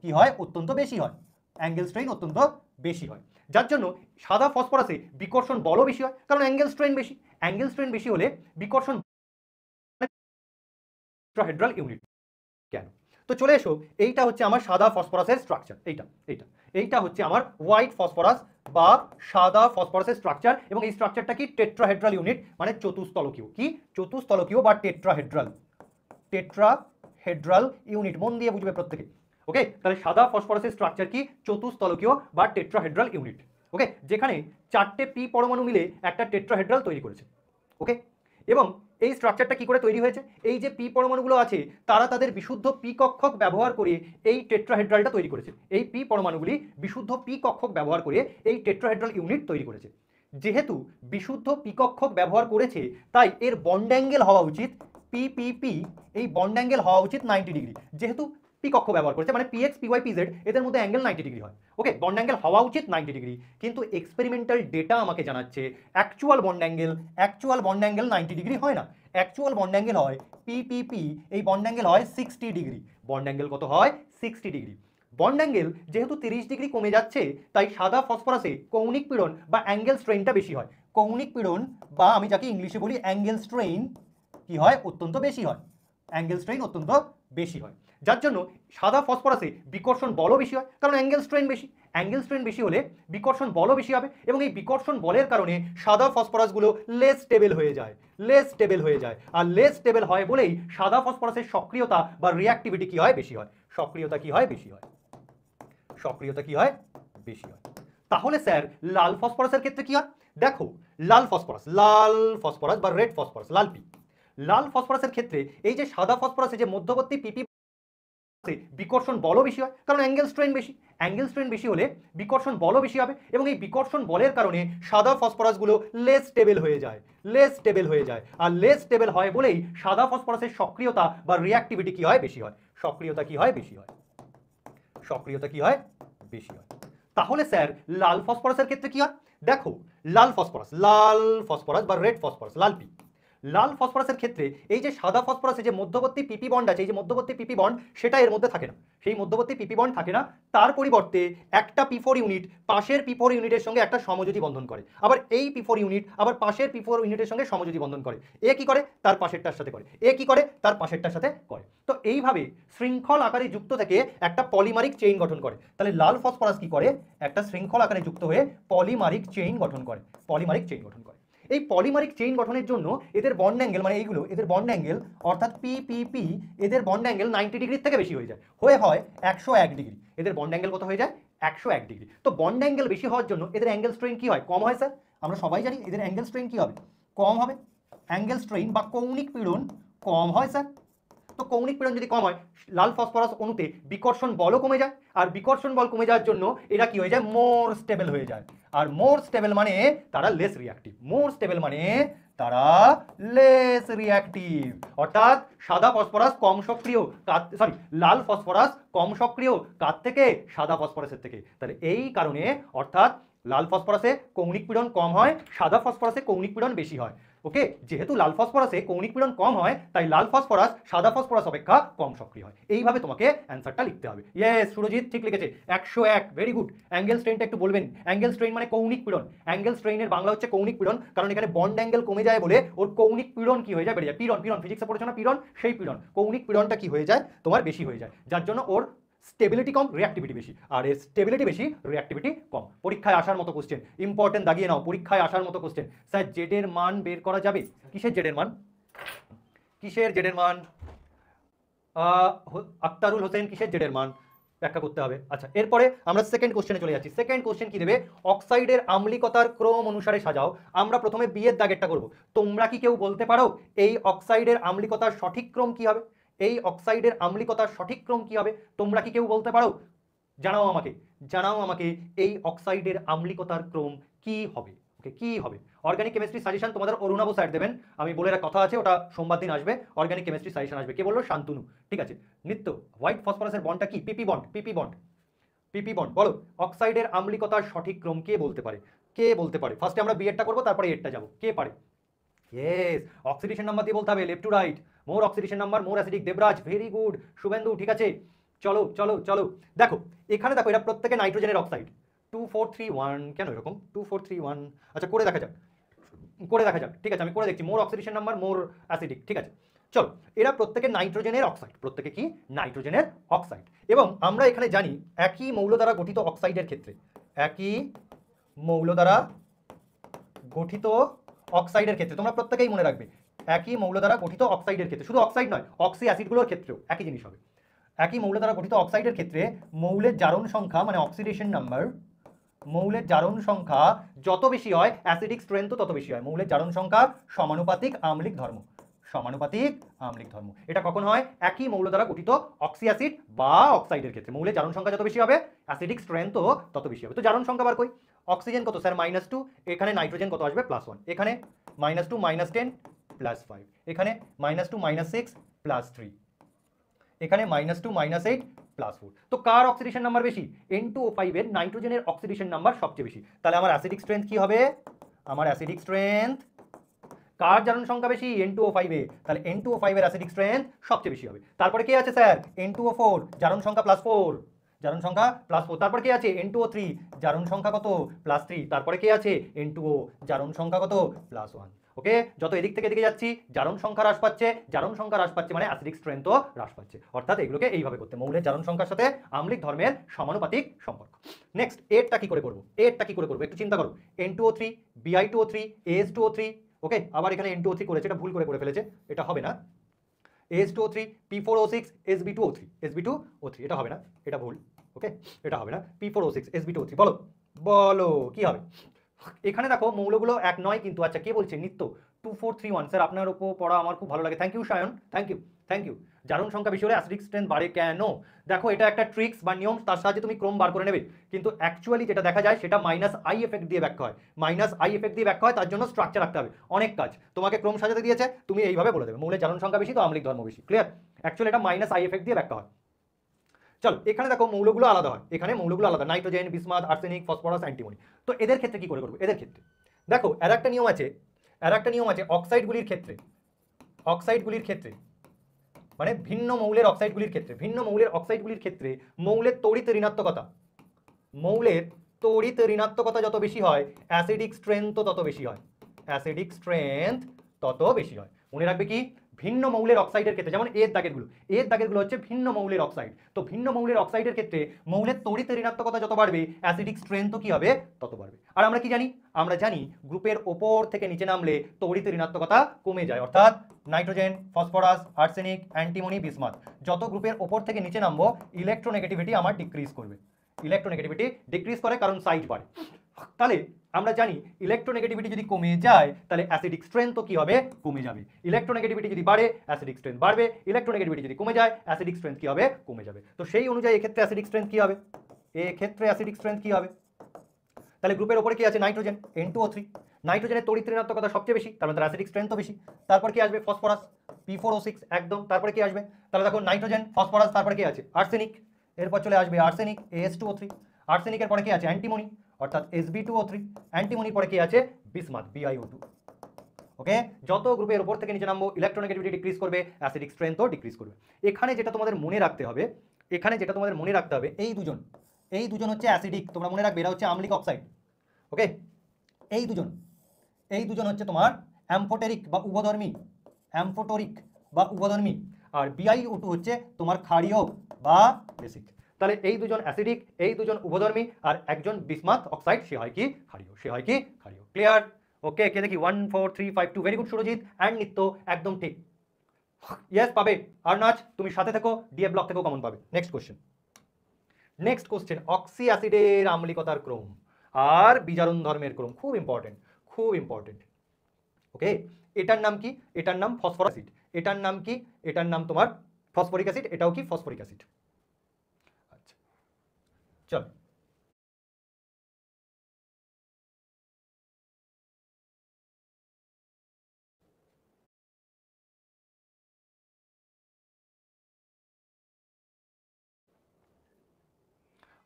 কি হয়? অত্যন্ত বেশি হয়। অ্যাঙ্গেল স্ট্রেইন অত্যন্ত বেশি হয়, যার জন্য সাদা ফসফরাসে বিকর্ষণ বলও বেশি হয়, কারণ অ্যাঙ্গেল স্ট্রেইন বেশি। অ্যাঙ্গেল স্ট্রেইন বেশি হলে বিকর্ষণ টেট্রাহেড্রাল ইউনিট কেন? তো চলে এসো, এইটা হচ্ছে আমার সাদা ফসফরাসের স্ট্রাকচার, এইটা হচ্ছে আমার হোয়াইট ফসফরাস বা সাদা ফসফরাসের স্ট্রাকচার, এবং এই স্ট্রাকচারটা কি টেট্রাহেড্রাল ইউনিট, মানে চতুস্তলকীয়, কি চতুস্তলকীয় বা টেট্রাহেড্রাল ইউনিট, মন দিয়ে বুঝবে প্রত্যেকে। ওকে, তাহলে সাদা ফসফরাসের স্ট্রাকচার কি চতুস্তলকীয় বা টেট্রাহেড্রাল ইউনিট। ওকে, যেখানে 4টে পি পরমাণু মিলে একটা টেট্রাহেড্রাল তৈরি করেছে। ওকে, এবং এই স্ট্রাকচারটা কি করে তৈরি হয়েছে? এই যে পি পরমাণুগুলো আছে তারা তাদের বিশুদ্ধ পি কক্ষক ব্যবহার করে এই টেট্রাহেড্রালটা তৈরি করেছে। এই পি পরমাণুগুলি বিশুদ্ধ পি কক্ষক ব্যবহার করে এই টেট্রাহেড্রাল ইউনিট তৈরি করেছে। যেহেতু বিশুদ্ধ পি কক্ষক ব্যবহার করেছে তাই এর বন্ড অ্যাঙ্গেল হওয়া উচিত পিপিপি, এই বন্ড অ্যাঙ্গেল হওয়া উচিত 90 ডিগ্রি। যেহেতু পি কক্ষ ব্যবহার করেছে মানে পিএক্স পিওয়াই পিজেড এদের মধ্যে অ্যাঙ্গেল 90 ডিগ্রি হয়। ওকে, বন্ড অ্যাঙ্গেল হওয়া উচিত 90 ডিগ্রি, কিন্তু এক্সপেরিমেন্টাল ডেটা আমাকে জানাচ্ছে অ্যাকচুয়াল বন্ড অ্যাঙ্গেল 90 ডিগ্রি হয় না। অ্যাকচুয়াল বন্ড অ্যাঙ্গেল হয় পিপিপি, এই বন্ড অ্যাঙ্গেল হয় 60 ডিগ্রি। বন্ড অ্যাঙ্গেল কত হয়? 60 ডিগ্রি। বন্ড অ্যাঙ্গেল যেহেতু 30 ডিগ্রি কমে যাচ্ছে তাই সাদা ফসফরাসে কৌণিক পীড়ন বা অ্যাঙ্গেল স্ট্রেইনটা বেশি হয়। কৌণিক পীড়ন বা আমি যাকে ইংলিশে বলি অ্যাঙ্গেল স্ট্রেইন কি হয়? অত্যন্ত বেশি হয়। অ্যাঙ্গেল স্ট্রেইন অত্যন্ত বেশি হয়, যার জন্য সাদা ফসফরাসে বিকর্ষণ বলও বেশি হয়, কারণ অ্যাঙ্গেল স্ট্রেইন বেশি। অ্যাঙ্গেল স্ট্রেইন বেশি হলে বিকর্ষণ বলও বেশি হবে, এবং এই বিকর্ষণ বলের কারণে সাদা ফসফরাসগুলো লেস স্টেবল হয়ে যায়। আর লেস স্টেবল হয় বলেই সাদা ফসফরাসের সক্রিয়তা বা রিঅ্যাক্টিভিটি কি হয়? বেশি হয়। সক্রিয়তা কি হয়? বেশি হয়। তাহলে স্যার লাল ফসফরাসের ক্ষেত্রে কি হয়? দেখো, লাল ফসফরাস বা রেড ফসফরাস, লাল ফসফরাসের ক্ষেত্রে এই যে সাদা ফসফরাসে যে মধ্যবর্তী পিপি বিকর্ষণ বলও বেশি হয়, কারণ অ্যাঙ্গেল স্ট্রেইন বেশি হলে বিকর্ষণ বলও বেশি হবে, এবং এই বিকর্ষণ বলের কারণে সাদা ফসফরাসগুলো লেস স্টেবল হয়ে যায়। আর লেস স্টেবল হয় বলেই সাদা ফসফরাসের সক্রিয়তা বা রিঅ্যাক্টিভিটি কি হয়? বেশি হয়। সক্রিয়তা কি হয়? বেশি হয়। তাহলে স্যার লাল ফসফরাসের ক্ষেত্রে কি হয়? দেখো, লাল ফসফরাস বা রেড ফসফরাস, লাল ফসফরাসের ক্ষেত্রে এই যে সাদা ফসফরাসে যে মধ্যবর্তী পিপি বন্ড আছে, এই যে মধ্যবর্তী পিপি বন্ড সেটা এর মধ্যে থাকে না। সেই মধ্যবর্তী পিপি বন্ড থাকে না, তার পরিবর্তে একটা P4 ইউনিট পাশের P4 ইউনিটের সঙ্গে একটা সমযোজী বন্ধন করে, আবার এই P4 ইউনিট আবার পাশের P4 ইউনিটের সঙ্গে সমযোজী বন্ধন করে। এ কি করে? তার পাশেরটার সাথে করে। এ কি করে? তার পাশেরটার সাথে করে। তো এইভাবে শৃঙ্খল আকারে যুক্ত থেকে একটা পলিমারিক চেইন গঠন করে। তাহলে লাল ফসফরাস কি করে? একটা শৃঙ্খল আকারে যুক্ত হয়ে পলিমারিক চেইন গঠন করে। এই পলিমারিক চেইন গঠনের জন্য এদের বন্ড অ্যাঙ্গেল, মানে এইগুলো এদের বন্ড অ্যাঙ্গেল অর্থাৎ পিপিপি, এদের বন্ড অ্যাঙ্গেল 90 ডিগ্রির থেকে বেশি হয়ে যায়, হয় 101 ডিগ্রি। এদের বন্ড অ্যাঙ্গেল কত হয়ে যায়? 101 ডিগ্রি। তো বন্ড অ্যাঙ্গেল বেশি হওয়ার জন্য এদের অ্যাঙ্গেল স্ট্রেন কি হয়? কম হয় স্যার। আমরা সবাই জানি এদের অ্যাঙ্গেল স্ট্রেন কি হবে? কম হবে। অ্যাঙ্গেল স্ট্রেন বা কৌণিক পীড়ন কম হয় স্যার। তো কৌণিক পীড়ন যদি কম হয়, লাল ফসফরাস অণুতে বিকর্ষণ বলও কমে যায়, আর বিকর্ষণ বল কমে যাওয়ার জন্য এরা কি হয়ে যায়? মোর স্টেবল হয়ে যায়। আর মোর স্টেবল মানে তারা লেস রিঅ্যাক্টিভ। মোর স্টেবল মানে তারা লেস রিঅ্যাক্টিভ। অর্থাৎ সাদা ফসফরাস কম সক্রিয়, লাল ফসফরাস কম সক্রিয় কার থেকে? সাদা ফসফরাসের থেকে। তাহলে এই কারণে অর্থাৎ লাল ফসফরাসে কৌণিক পীড়ন কম হয়, সাদা ফসফরাসে কৌণিক পীড়ন বেশি হয়। ওকে, যেহেতু লাল ফসফরাসে কৌণিক পীড়ন কম হয় তাই লাল ফসফরাস সাদা ফসফরাস অপেক্ষা কম সক্রিয় হয়। এইভাবে তোমাকে অ্যান্সারটা লিখতে হবে। ইয়েস, সুরজিৎ ঠিক লিখেছে, 101, ভেরি গুড। অ্যাঙ্গেল স্ট্রেনটা একটু বলবেন। অ্যাঙ্গেল স্ট্রেন মানে কৌণিক পীড়ন। অ্যাঙ্গেল স্ট্রেনের বাংলা হচ্ছে কৌণিক পীড়ন, কারণ এখানে বন্ড অ্যাঙ্গেল কমে যায় বলে ওর কৌণিক পীড়ন কি হয়ে যায়? বেড়ে যায়। পীড়ন, ফিজিক্সে পড়েছো না পীড়ন? সেই পীড়ন, কৌণিক পীড়নটা কি হয়ে যায়? তোমার বেশি হয়ে যায়, যার জন্য ওর স্টেবিলিটি কম, রিঅ্যাক্টিভিটি বেশি। আর এর স্টেবিলিটি বেশি, রিঅ্যাক্টিভিটি কম। পরীক্ষায় আসার মতো কোশ্চেন, ইম্পর্টেন্ট, দাগিয়ে নাও, পরীক্ষায় আসার মতো কোশ্চেন। স্যার জেডের মান বের করা যাবে? কিসের জেডের মান? কিসের জেডের মান? আক্তারুল হোসেন, কিসের জেডের মান ব্যাখ্যা করতে হবে। আচ্ছা, এরপরে আমরা সেকেন্ড কোশ্চেনে চলে যাচ্ছি। সেকেন্ড কোশ্চেন কি দেবে? অক্সাইডের আম্লিকতার ক্রম অনুসারে সাজাও। আমরা প্রথমে বিয়ের দাগেরটা করব। তোমরা কি কেউ বলতে পারো এই অক্সাইডের আম্লিকতার সঠিক ক্রম কি হবে? এই অক্সাইডের আম্লিকতার সঠিক ক্রম কি হবে? তোমরা কি কেউ বলতে পারো? জানাও আমাকে এই অক্সাইডের আম্লিকতার ক্রম কি হবে? ওকে, কি হবে? অর্গানিক কেমিস্ট্রি সাজেশন তোমাদের অরুণাবু স্যার দেবেন। আমি বলে রাখা কথা আছে, ওটা সোমবার দিন আসবে। অর্গানিক কেমিস্ট্রি সাজেশন আসবে। কে বললো? শান্তনু। ঠিক আছে। নিত্য, হোয়াইট ফসফরাসের বন্ডটা কি? পিপি বন্ড। পিপি বন্ড। বলো অক্সাইডের আম্লিকতার সঠিক ক্রম কে বলতে পারে? কে বলতে পারে? ফার্স্টে আমরা বিএডটা করবো, তারপরে এডটা যাবো। কে পারে? ইয়েস, অক্সিডেশন নাম্বার দিয়ে বলতে হবে, left to right. More oxidation number, more acidic. Debraj, very good. Shubhendu, ঠিক আছে। চলো চলো চলো, দেখো এখানে দেখো, এটা প্রত্যেকে নাইট্রোজেনের অক্সাইড। 2431, কেন এরকম 2431? আচ্ছা, করে দেখা যাক। ঠিক আছে, আমি করে দেখছি। মোর অক্সিডেশন নাম্বার, মোর অ্যাসিডিক। ঠিক আছে, চলো। এরা প্রত্যেকে নাইট্রোজেনের অক্সাইড, প্রত্যেকে কি? নাইট্রোজেনের অক্সাইড। এবং আমরা এখানে জানি একই মৌল দ্বারা গঠিত অক্সাইডের ক্ষেত্রে, একই মৌল দ্বারা গঠিত অক্সাইডের ক্ষেত্রে তোমরা প্রত্যেকেই মনে রাখবে, একই মৌল দ্বারা গঠিত অক্সাইডের ক্ষেত্রে, শুধু অক্সাইড নয়, অক্সি অ্যাসিডগুলোর ক্ষেত্রেও একই জিনিস হবে। একই মৌল দ্বারা গঠিত অক্সাইডের ক্ষেত্রে মৌলের জারণ সংখ্যা মানে অক্সিডেশন নাম্বার, মৌলের জারণ সংখ্যা যত বেশি হয় অ্যাসিডিক স্ট্রেংথও তত বেশি হয়। মৌলের জারণ সংখ্যা সমানুপাতিক আম্লিক ধর্ম, সমানুপাতিক আম্লিক ধর্ম। এটা কখন হয়? একই মৌল দ্বারা গঠিত অক্সি অ্যাসিড বা অক্সাইডের ক্ষেত্রে মৌলের জারণ সংখ্যা যত বেশি হবে অ্যাসিডিক স্ট্রেংথও তত বেশি হবে। তো জারণ সংখ্যা বার কই? অক্সিজেন কত স্যার? -2। এখানে নাইট্রোজেন কত আসবে? +1। এখানে -2 -10 +5। এখানে -2 -6 +3। এখানে -2 -8 +4। তো কার অক্সিডেশন নাম্বার বেশি? N2O5 এর নাইট্রোজেনের অক্সিডেশন নাম্বার সবচেয়ে বেশি। তাহলে আমার অ্যাসিডিক স্ট্রেংথ কি হবে? আমার অ্যাসিডিক স্ট্রেংথ, কার জারণ সংখ্যা বেশি? N2O5 এ। তাহলে N2O5 এর অ্যাসিডিক স্ট্রেংথ সবচেয়ে বেশি হবে। তারপরে কে আছে স্যার? N2O4, জারণ সংখ্যা +4, জারণ সংখ্যা +4। তারপর কে আছে? N2O3, জারণ সংখ্যা কত? +3। তারপরে কে আছে? N2O, জারণ সংখ্যা কত? +1। ওকে, যত এদিক থেকে এদিকে যাচ্ছি জারণ সংখ্যা হ্রাস পাচ্ছে, জারণ সংখ্যা হ্রাস পাচ্ছে মানে অ্যাসিডিক স্ট্রেংথও হ্রাস পাচ্ছে। অর্থাৎ এগুলোকে এইভাবে করতে, মৌলের জারণ সংখ্যার সাথে আম্লিক ধর্মের সমানুপাতিক সম্পর্ক। নেক্সট, এরটা কি করে করব? এরটা কি করে করব একটু চিন্তা করো। N2O3, Bi2O3, AS2O3। ওকে, আবার এখানে N2O3 করেছে, এটা ভুল করে ফেলেছে, এটা হবে না। AS2O3, P4O6, Sb2O3, Sb2O3, এটা হবে না, এটা ভুল। ওকে, এটা হবে না। P4O6, Sb2O3, বলো বলো কি হবে? এখানে দেখো মৌলগুলো এক নয় কিন্তু। আচ্ছা, কে বলছে? নিত্য। 2431 স্যার, আপনার উপর পড়া আমার খুব ভালো লাগে। Thank you Sayan, thank you. জারণ সংখ্যা বেশি হলে অ্যাসিডিক স্ট্রেংথ বাড়ে কেন? দেখো, এটা একটা ট্রিক্স বা নিয়ম, তার সাহায্যে তুমি ক্রম বার করে নেবে। কিন্তু অ্যাকচুয়ালি যেটা দেখা যায় সেটা -I এফেক্ট দিয়ে ব্যাখ্যা হয়। -I এফেক্ট দিয়ে ব্যাখ্যা হয়, তার জন্য স্ট্রাকচার রাখতে হবে, অনেক কাজ। তোমাকে ক্রম সাজাতে দিয়েছে, তুমি এইভাবে বলে দেবে মৌলের জারণ সংখ্যা বেশি তো আম্লিক ধর্ম বেশি। ক্লিয়ার? অ্যাকচুয়ালি এটা -I এফেক্ট দিয়ে ব্যাখ্যা হয়। চলো, এখানে দেখো মৌলগুলো আলাদা হয়, এখানে মৌলগুলো আলাদা, nitrogen, bismuth, arsenic, phosphorus, antimony. তো এদের ক্ষেত্রে কি করে করবো? এদের ক্ষেত্রে দেখো আর একটা নিয়ম আছে অক্সাইডগুলির ক্ষেত্রে মানে ভিন্ন মৌলের অক্সাইডগুলির ক্ষেত্রে মৌলের তড়িৎ ঋণাত্মকতা যত বেশি হয় অ্যাসিডিক স্ট্রেংথ তত বেশি হয়। মনে রাখবে কি? ভিন্ন মৌলের অক্সাইডের ক্ষেত্রে, যেমন এর দাগেরগুলো হচ্ছে ভিন্ন মৌলের অক্সাইড। তো ভিন্ন মৌলের অক্সাইডের ক্ষেত্রে মৌলের তড়িৎ ঋণাত্মকতা যত বাড়বে অ্যাসিডিক স্ট্রেংথ কি হবে? তত বাড়বে। আর আমরা কি জানি? আমরা জানি গ্রুপের ওপর থেকে নিচে নামলে তড়িৎ ঋণাত্মকতা কমে যায়। অর্থাৎ nitrogen, phosphorus, arsenic, antimony, bismuth, যত গ্রুপের ওপর থেকে নিচে নামবো ইলেকট্রোনেগেটিভিটি আমার ডিক্রিজ করবে। ইলেকট্রোনেগেটিভিটি ডিক্রিজ করে কারণ সাইজ বাড়ে। তাহলে আমরা জানি ইলেকট্রোনেগেটিভিটি যদি কমে যায় তাহলে অ্যাসিডিক স্ট্রেংথও কি হবে, কমে যাবে। ইলেকট্রোনেগেটিভিটি যদি বাড়ে অ্যাসিডিক স্ট্রেংথ বাড়বে, ইলেকট্রোনেগেটিভিটি যদি কমে যায় অ্যাসিডিক স্ট্রেংথ কি হবে, কমে যাবে। তো সেই অনুযায়ী এক্ষেত্রে অ্যাসিডিক স্ট্রেংথ কি হবে, এক্ষেত্রে অ্যাসিডিক স্ট্রেংথ কি হবে, তাহলে গ্রুপের ওপরে কি আছে নাইট্রোজেন N2O3, নাইট্রোজেনের তড়িৎ ঋণাত্মকতা সবচেয়ে বেশি, তার মানে তার অ্যাসিডিক স্ট্রেংথও বেশি। তারপর কি আসবে ফসফরাস P4O6 একদম, তারপরে কি আসবে, তাহলে দেখো নাইট্রোজেন ফসফরাস, তারপরে কি আছে আর্সেনিক, এরপর চলে আসবে আর্সেনিক AS2O3, আর্সেনিকের পরে কি আছে অ্যান্টিমনি অর্থাৎ Sb2O3, অ্যান্টিমনির পরে কি আছে বিসমাথ BiO2। ওকে, যত গ্রুপের উপর থেকে নিচে নামবো ইলেকট্রোনেগেটিভিটি ডিক্রিজ করবে, অ্যাসিডিক স্ট্রেংথও ডিক্রিজ করবে। এখানে যেটা তোমাদের মনে রাখতে হবে, এই দুজন হচ্ছে অ্যাসিডিক, তোমরা মনে রাখবে এরা হচ্ছে আম্লিক অক্সাইড। ওকে, এই দুজন হচ্ছে তোমার অ্যাম্ফোটেরিক বা উভধর্মী, আর BiO2 হচ্ছে তোমার ক্ষারীয় বা বেসিক। তাহলে এই দুজন অ্যাসিডিক, এই দুজন উভধর্মী, আর একজন বিসমাথ অক্সাইড, সে হয় কি ক্ষারীয়। ক্লিয়ার? ওকে, কে দেখি 1 4 3 5 2, ভেরি গুড সুরজিৎ অ্যান্ড নিত্য, একদম ঠিক। ইয়েস পাবে। আর নাচ তুমি সাথে থেকো, ডিএ ব্লক থেকেও কমন পাবে। নেক্সট কোশ্চেন, অক্সি অ্যাসিডের আম্লিকতার ক্রম আর বিজারণ ধর্মের ক্রম, খুব ইম্পর্টেন্ট। ওকে, এটার নাম কি, এটার নাম ফসফরিক অ্যাসিড, এটার নাম কি, এটার নাম তোমার ফসফরিক অ্যাসিড, এটাও কি ফসফরিক অ্যাসিড। আচ্ছা চল,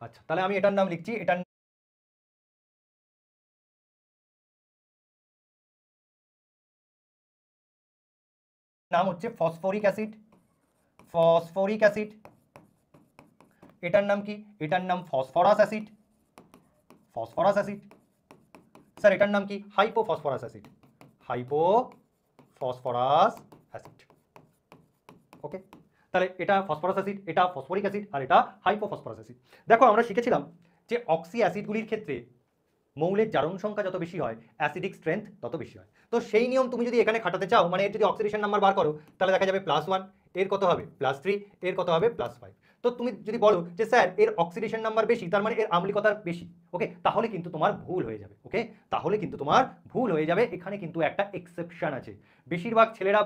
আচ্ছা তাহলে আমি এটার নাম লিখছি, এটার নাম হচ্ছে ফসফরিক অ্যাসিড। এটার নাম কি, এটার নাম ফসফরাস অ্যাসিড। স্যার এটার নাম কি, হাইপোফসফরাস অ্যাসিড। ওকে, তাহলে এটা ফসফরাস অ্যাসিড, এটা ফসফরিক অ্যাসিড, আর এটা হাইপোফসফরাস অ্যাসিড। দেখো আমরা শিখেছিলাম যে অক্সি অ্যাসিডগুলির ক্ষেত্রে মৌলের জারণ সংখ্যা যত বেশি হয় অ্যাসিডিক স্ট্রেংথ তত বেশি হয়। তো সেই নিয়ম তুমি যদি এখানে খাটাতে চাও, মানে এর যদি অক্সিডেশন নাম্বার বার করো তাহলে দেখা যাবে +1, এর কত হবে +3, এর কত হবে +5। তো তুমি যদি বলো যে স্যার এর অক্সিডেশন নাম্বার বেশি, তার মানে এর আম্লিকতা বেশি, ওকে, তাহলে কিন্তু তোমার ভুল হয়ে যাবে। এখানে কিন্তু একটা এক্সেপশন আছে। বেশিরভাগ ছেলেরা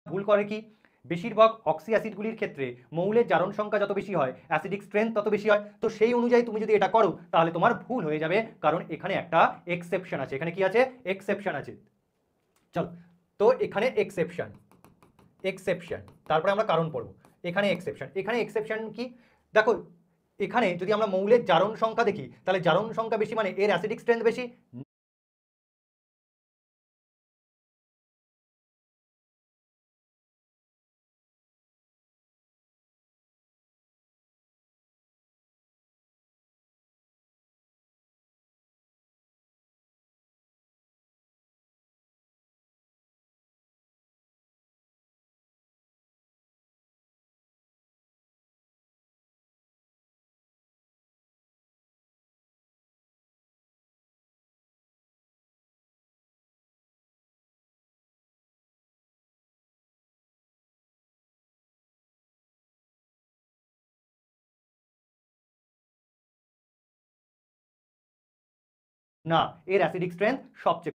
ভুল করে কি, বেশিরভাগ অক্সি অ্যাসিডগুলির ক্ষেত্রে মৌলের জারণ সংখ্যা যত বেশি হয় অ্যাসিডিক স্ট্রেংথ তত বেশি হয়। তো সেই অনুযায়ী তুমি যদি এটা করো তাহলে তোমার ভুল হয়ে যাবে, কারণ এখানে একটা এক্সেপশন আছে। এখানে কি আছে, এক্সেপশন আছে। চলো, তো এখানে এক্সেপশন, তারপরে আমরা কারণ পড়বো। এখানে এক্সেপশন কি, দেখো এখানে যদি আমরা মৌলের জারণ সংখ্যা দেখি তাহলে জারণ সংখ্যা বেশি মানে এর অ্যাসিডিক স্ট্রেংথ বেশি। না, এর অ্যাসিডিক স্ট্রেংথ সবচেয়ে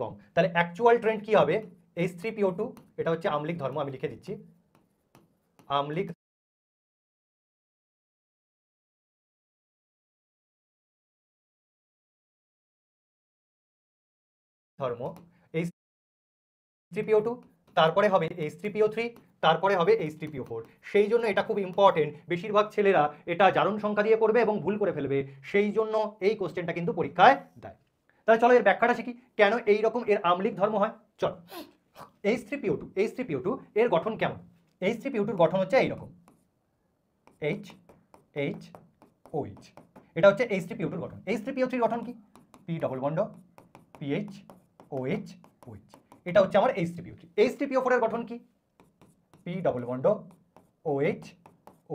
কম। তাহলে অ্যাকচুয়াল ট্রেন্ড কি হবে? H3PO2, এটা হচ্ছে আম্লিক ধর্ম, আমি লিখে দিচ্ছি আম্লিক ধর্ম, H3PO2, তারপরে হবে H3PO3, তারপরে হবে H3PO4। সেই জন্য এটা খুব ইম্পর্টেন্ট, বেশিরভাগ ছেলেরা এটা জারণ সংখ্যা দিয়ে করবে এবং ভুল করে ফেলবে, সেই জন্য এই কোশ্চেনটা কিন্তু পরীক্ষায় দেয়। তাহলে চলো এর ব্যাখ্যাটা শিখি, কেন এই রকম এর আম্লিক ধর্ম হয়। চলো, H3PO2 এর গঠন কেমন? H3PO2 এর গঠন হচ্ছে এইরকম, HHOH, এটা হচ্ছে H3PO2 এর গঠন। H3PO3 এর গঠন কি? P double bond PH OH, এটা হচ্ছে আমার H3PO3। H3PO4 এর গঠন কি? P double bond OH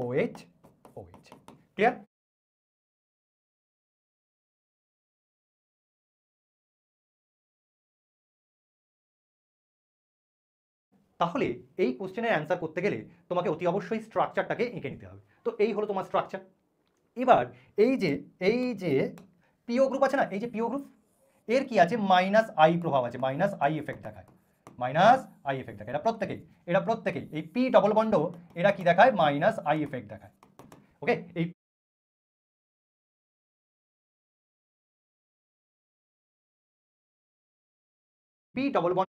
OH OH। Clear? তাহলে এই কোশ্চেনের অ্যান্সার করতে গেলে তোমাকে অতি অবশ্যই স্ট্রাকচারটাকে এঁকে নিতে হবে। তো এই হলো তোমার স্ট্রাকচার। এবার এই যে পিও গ্রুপ আছে না, এই যে পিও গ্রুপ, এর কি আছে? মাইনাস আই প্রভাব আছে, মাইনাস আই এফেক্ট দেখায়, মাইনাস আই এফেক্ট দেখায়। এটা প্রত্যেকেই এই পি ডবল বন্ড এরা কি দেখায়? মাইনাস আই এফেক্ট দেখায়। ওকে, এই পি ডবল বন্ড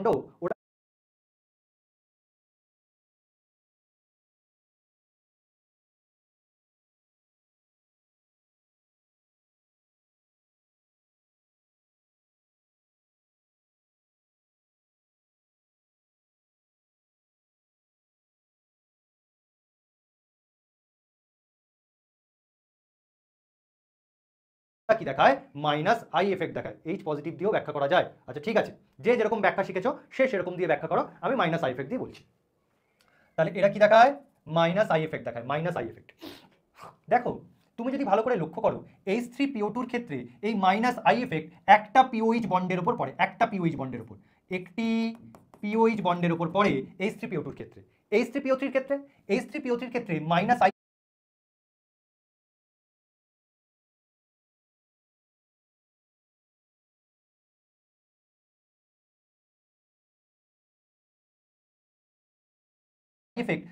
ওটা কি দেখায়? মাইনাস আই এফেক্ট দেখায়। এইচ পজিটিভ দিয়েও ব্যাখ্যা করা যায়। আচ্ছা ঠিক আছে, যে যেরকম ব্যাখ্যা শিখেছো সে সেরকম দিয়ে ব্যাখ্যা করো, আমি মাইনাস আই এফেক্ট দিয়ে বলছি। তাহলে এরা কি দেখায়? মাইনাস আই এফেক্ট দেখায়, মাইনাস আই এফেক্ট। দেখো, তুমি যদি ভালো করে লক্ষ্য করো, H3PO2 এর ক্ষেত্রে এই মাইনাস আই এফেক্ট একটা পিওইচ বন্ডের উপর পড়ে, একটা পিওইচ বন্ডের উপর, একটি পিওইচ বন্ডের উপর পড়ে H3PO2 এর ক্ষেত্রে। H3PO3 এর ক্ষেত্রে, H3PO3 এর ক্ষেত্রে মাইনাস আই এফেক্ট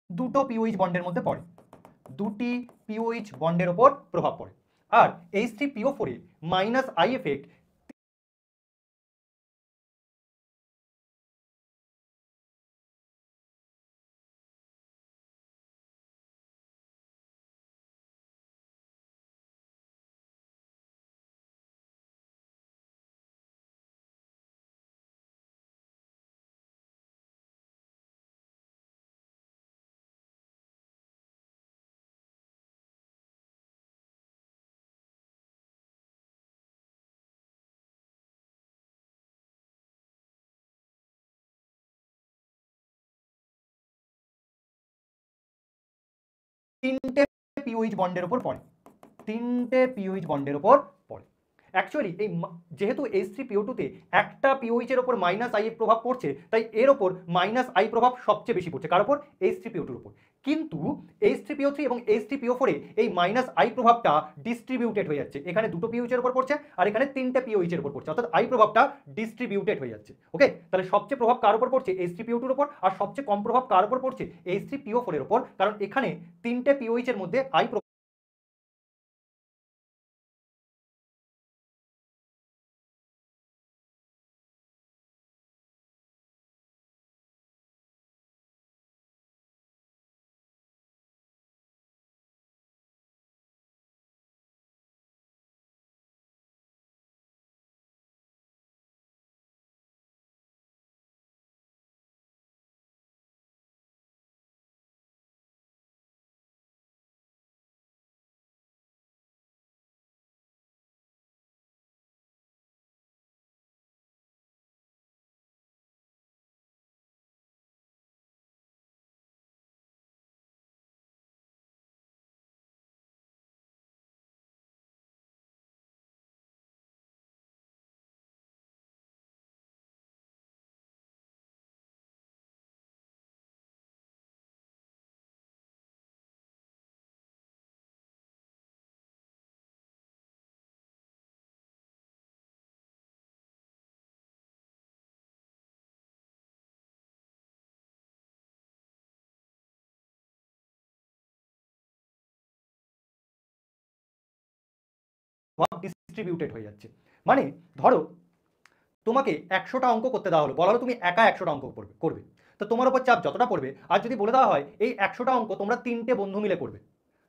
দুটো পিওইচ বন্ডের মধ্যে পড়ে, দুটি পিওইচ বন্ডের ওপর প্রভাব পড়ে। আর H3PO4 A minus I effect তিনটে পিওইচ বন্ডের উপর পড়ে, তিনটে পিওইচ বন্ডের উপর পড়ে। অ্যাকচুয়ালি এই যেহেতু H3PO2 তে একটা পিওইচ এর উপর মাইনাস আই প্রভাব পড়ছে, তাই এর উপর মাইনাস আই প্রভাব সবচেয়ে বেশি পড়ছে। কার উপর? H3PO2 এর উপর। কিন্তু H3PO3 এবং H3PO4 এ এই মাইনাস আই প্রভাবটা ডিস্ট্রিবিউটেড হয়ে যাচ্ছে। এখানে দুটো পিওইচ এর উপর পড়ছে আর এখানে তিনটে পিওইচ এর উপর পড়ছে, অর্থাৎ আই প্রভাবটা ডিস্ট্রিবিউটেড হয়ে যাচ্ছে। ওকে, তাহলে সবচেয়ে প্রভাব কার উপর পড়ছে? H3PO2 এর উপর। আর সবচেয়ে কম প্রভাব কার উপর পড়ছে? H3PO4 এর উপর, কারণ এখানে তিনটে পিওইচ এর মধ্যে আই ডিস্ট্রিবিউটেড হয়ে যাচ্ছে। মানে ধরো তোমাকে 100টা অঙ্ক করতে দেওয়া হলো, বলা হলো তুমি একা 100টা অঙ্ক করবে, তো তোমার উপর চাপ যতটা পড়বে, আর যদি বলে দেওয়া হয় এই 100টা অঙ্ক তোমরা তিনটে বন্ধু মিলে করবে,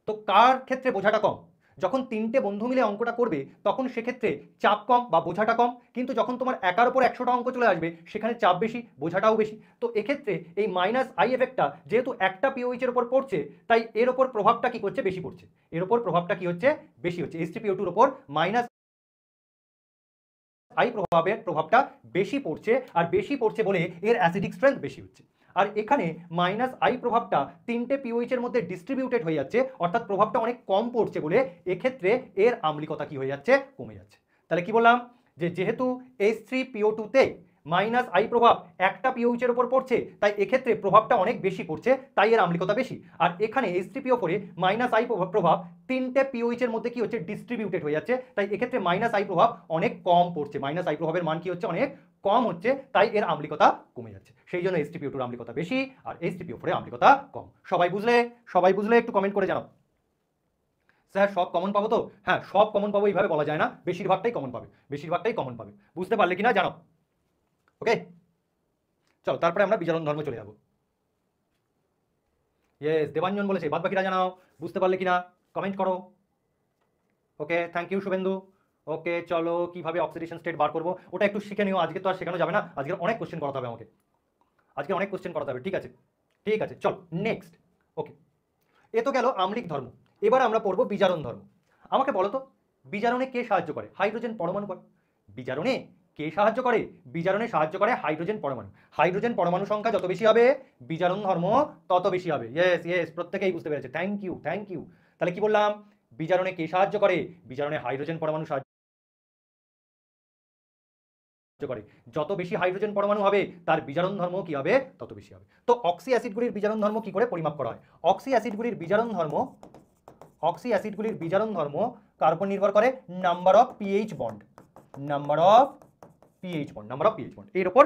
তো কার ক্ষেত্রে বোঝাটা কম? যখন তিনটে বন্ধু মিলে অঙ্কটা করবে তখন সেক্ষেত্রে চাপ কম বা বোঝাটা কম, কিন্তু যখন তোমার একার উপর 100টা অঙ্ক চলে আসবে সেখানে চাপ বেশি, বোঝাটাও বেশি। তো এক্ষেত্রে এই মাইনাস আই এফেক্টটা যেহেতু একটা পিওইচ এর উপর পড়ছে, তাই এর উপর প্রভাবটা কি করছে? বেশি পড়ছে। এর উপর প্রভাবটা কি হচ্ছে? বেশি হচ্ছে। H3PO2 এর উপর মাইনাস আই প্রভাবটা বেশি পড়ছে, আর বেশি পড়ছে বলে এর অ্যাসিডিক স্ট্রেংথ বেশি হচ্ছে। আর এখানে মাইনাস আই প্রভাবটা তিনটে পিওইচ এর মধ্যে ডিস্ট্রিবিউটেড হয়ে যাচ্ছে, অর্থাৎ প্রভাবটা অনেক কম পড়ছে বলে এক্ষেত্রে এর আম্লিকতা কি হয়ে যাচ্ছে? কমে যাচ্ছে। তাহলে কি বললাম? যে যেহেতু H3PO2 তে মাইনাস আই প্রভাব একটা পিওইচ এর উপর পড়ছে, তাই এক্ষেত্রে প্রভাবটা অনেক বেশি পড়ছে, তাই এর আম্লিকতা বেশি। আর এখানে H3PO4 এ মাইনাস আই প্রভাব তিনটে পিওইচ এর মধ্যে কি হচ্ছে? ডিস্ট্রিবিউটেড হয়ে যাচ্ছে, তাই এক্ষেত্রে মাইনাস আই প্রভাব অনেক কম পড়ছে। মাইনাস আই প্রভাবের মান কি হচ্ছে? অনেক কম হচ্ছে, তাই এর আম্লিকতা কমে যাচ্ছে। সেই জন্য H3PO2 এর আম্লিকতা বেশি আর H3PO4 এর আম্লিকতা কম। সবাই বুঝলে? সবাই বুঝলে একটু কমেন্ট করে জানাও। স্যার সব কমন পাবো তো? হ্যাঁ, সব কমন পাবো এইভাবে বলা যায় না, বেশিরভাগটাই কমন পাবে, বেশিরভাগটাই কমন পাবে। বুঝতে পারলে কিনা জানাও। ওকে, চলো তারপরে আমরা বিজারণ ধর্ম চলে যাবো। ইয়েস, দেবাঞ্জন বলেছে, বাদ বাকিরা জানাও বুঝতে পারলে কিনা, কমেন্ট করো। ওকে, থ্যাংক ইউ শুভেন্দু। ওকে, চলো কিভাবে অক্সিডেশন স্টেট বার করবো ওটা একটু শিখে নিও। আজকে তো আর শেখানো যাবে না, আজকে অনেক কোশ্চেন করাতে হবে আমাকে, আজকে অনেক কোশ্চেন করাতে হবে। ঠিক আছে, ঠিক আছে, চলো নেক্সট। ওকে, এ তো গেল আম্লিক ধর্ম। এবার আমরা পড়বো বিজারণ ধর্ম। আমাকে বলো তো, বিজারণে কে সাহায্য করে? হাইড্রোজেন পরমাণু করে। বিজারণে কে সাহায্য করে? বিজারণে সাহায্য করে হাইড্রোজেন পরমাণু। হাইড্রোজেন পরমাণু সংখ্যা যত বেশি হবে বিজারণ ধর্ম তত বেশি হবে। ইয়েস ইয়েস, প্রত্যেকেই বুঝতে পেরেছে, থ্যাংক ইউ থ্যাংক ইউ। তাহলে কি বললাম? বিজারণে কে সাহায্য করে? বিজারণে হাইড্রোজেন পরমাণু সাহায্য করে। যত বেশি হাইড্রোজেন পরমাণু হবে তার বিজারণ ধর্ম কি হবে? তত বেশি হবে। তো অক্সি অ্যাসিডগুলির বিজারণ ধর্ম কি করে পরিমাপ করা হয়? অক্সি অ্যাসিডগুলির বিজারণ ধর্ম কার উপর নির্ভর করে? Number of pH bond, number of pH bond এর উপর।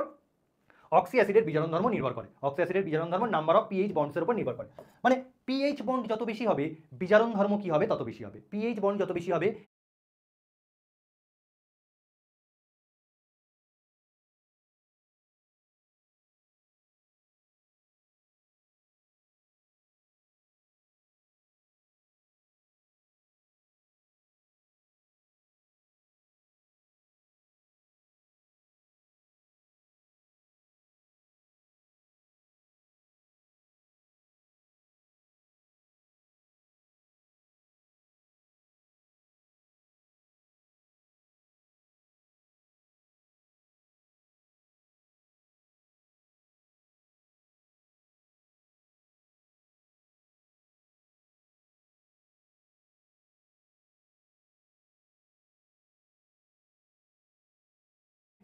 অক্সি অ্যাসিডের বিজারণ ধর্ম নির্ভর করে। অক্সি অ্যাসিডের বিজারণ ধর্ম নাম্বার অফ পিএইচ বন্ডসের উপর নির্ভর করে। মানে পিএইচ বন্ড যত বেশি হবে বিজারণ ধর্ম কি হবে তত বেশি হবে। পিএইচ বন্ড যত বেশি হবে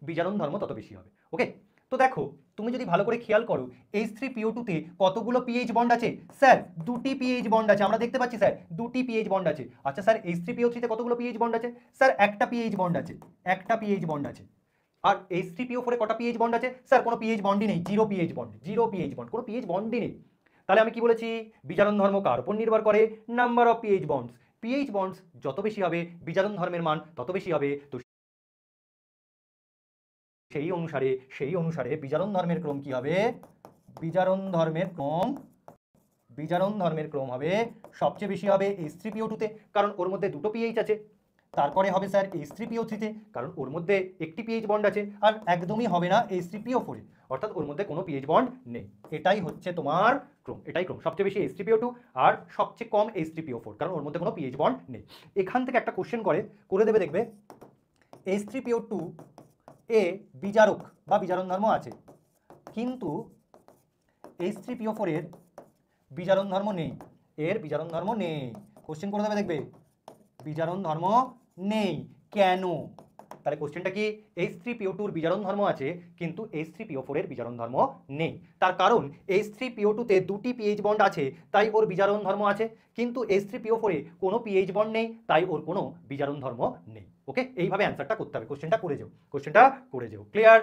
বিজারণ ধর্ম তত বেশি হবে। ওকে, তো দেখো তুমি যদি ভালো করে খেয়াল করো H3PO2 তে কতগুলো পিএইচ বন্ড আছে? স্যার দুটি পিএইচ বন্ড আছে, আমরা দেখতে পাচ্ছি স্যার দুটি পিএইচ বন্ড আছে। আচ্ছা স্যার H3PO3 তে কতগুলো পিএইচ বন্ড আছে? স্যার একটা পিএইচ বন্ড আছে, একটা পিএইচ বন্ড আছে। আর H3PO4 এ কটা পিএইচ বন্ড আছে? স্যার কোনো পিএইচ বন্ডই নেই, zero pH bond, zero pH bond, কোনো পিএইচ বন্ডই নেই। তাহলে আমি কি বলেছি? বিজারণ ধর্ম কার উপর নির্ভর করে? Number of PH bonds. PH bonds যত বেশি হবে বিজারণ ধর্মের মান তত বেশি হবে। তো সেই অনুসারে বিজারণ ধর্মের ক্রম কি হবে? বিজারণ ধর্মের ক্রম হবে সবচেয়ে বেশি হবে H3PO2 তে, কারণ ওর মধ্যে দুটো পিএইচ আছে। তারপরে হবে স্যার H3PO3 তে, কারণ ওর মধ্যে একটি পিএইচ বন্ড আছে। আর একদমই হবে না H3PO4 এ, অর্থাৎ ওর মধ্যে কোনো পিএইচ বন্ড নেই। এটাই হচ্ছে তোমার ক্রম, এটাই ক্রম। সবচেয়ে বেশি H3PO2 আর সবচেয়ে কম H3PO4, কারণ ওর মধ্যে কোনো পিএইচ বন্ড নেই। এখান থেকে একটা কোশ্চেন করে দেবে, দেখবে H3PO2 এ বিজারক বা বিজারণ ধর্ম আছে, কিন্তু H3PO4 এর বিজারণ ধর্ম নেই, এর বিজারণ ধর্ম নেই। কোশ্চেন করে দেবে, দেখবে বিজারণ ধর্ম নেই কেন? তাহলে কোশ্চেনটা কি? H3PO2 এর বিজারণ ধর্ম আছে কিন্তু H3PO4 এর বিজারণ ধর্ম নেই। তার কারণ H3PO2 তে দুটি পিএইচ বন্ড আছে তাই ওর বিজারণ ধর্ম আছে, কিন্তু H3PO4 এ কোনো পিএইচ বন্ড নেই তাই ওর কোনো বিজারণ ধর্ম নেই। ওকে, এইভাবে অ্যান্সারটা করতে হবে। কোশ্চেনটা করে যাও, ক্লিয়ার?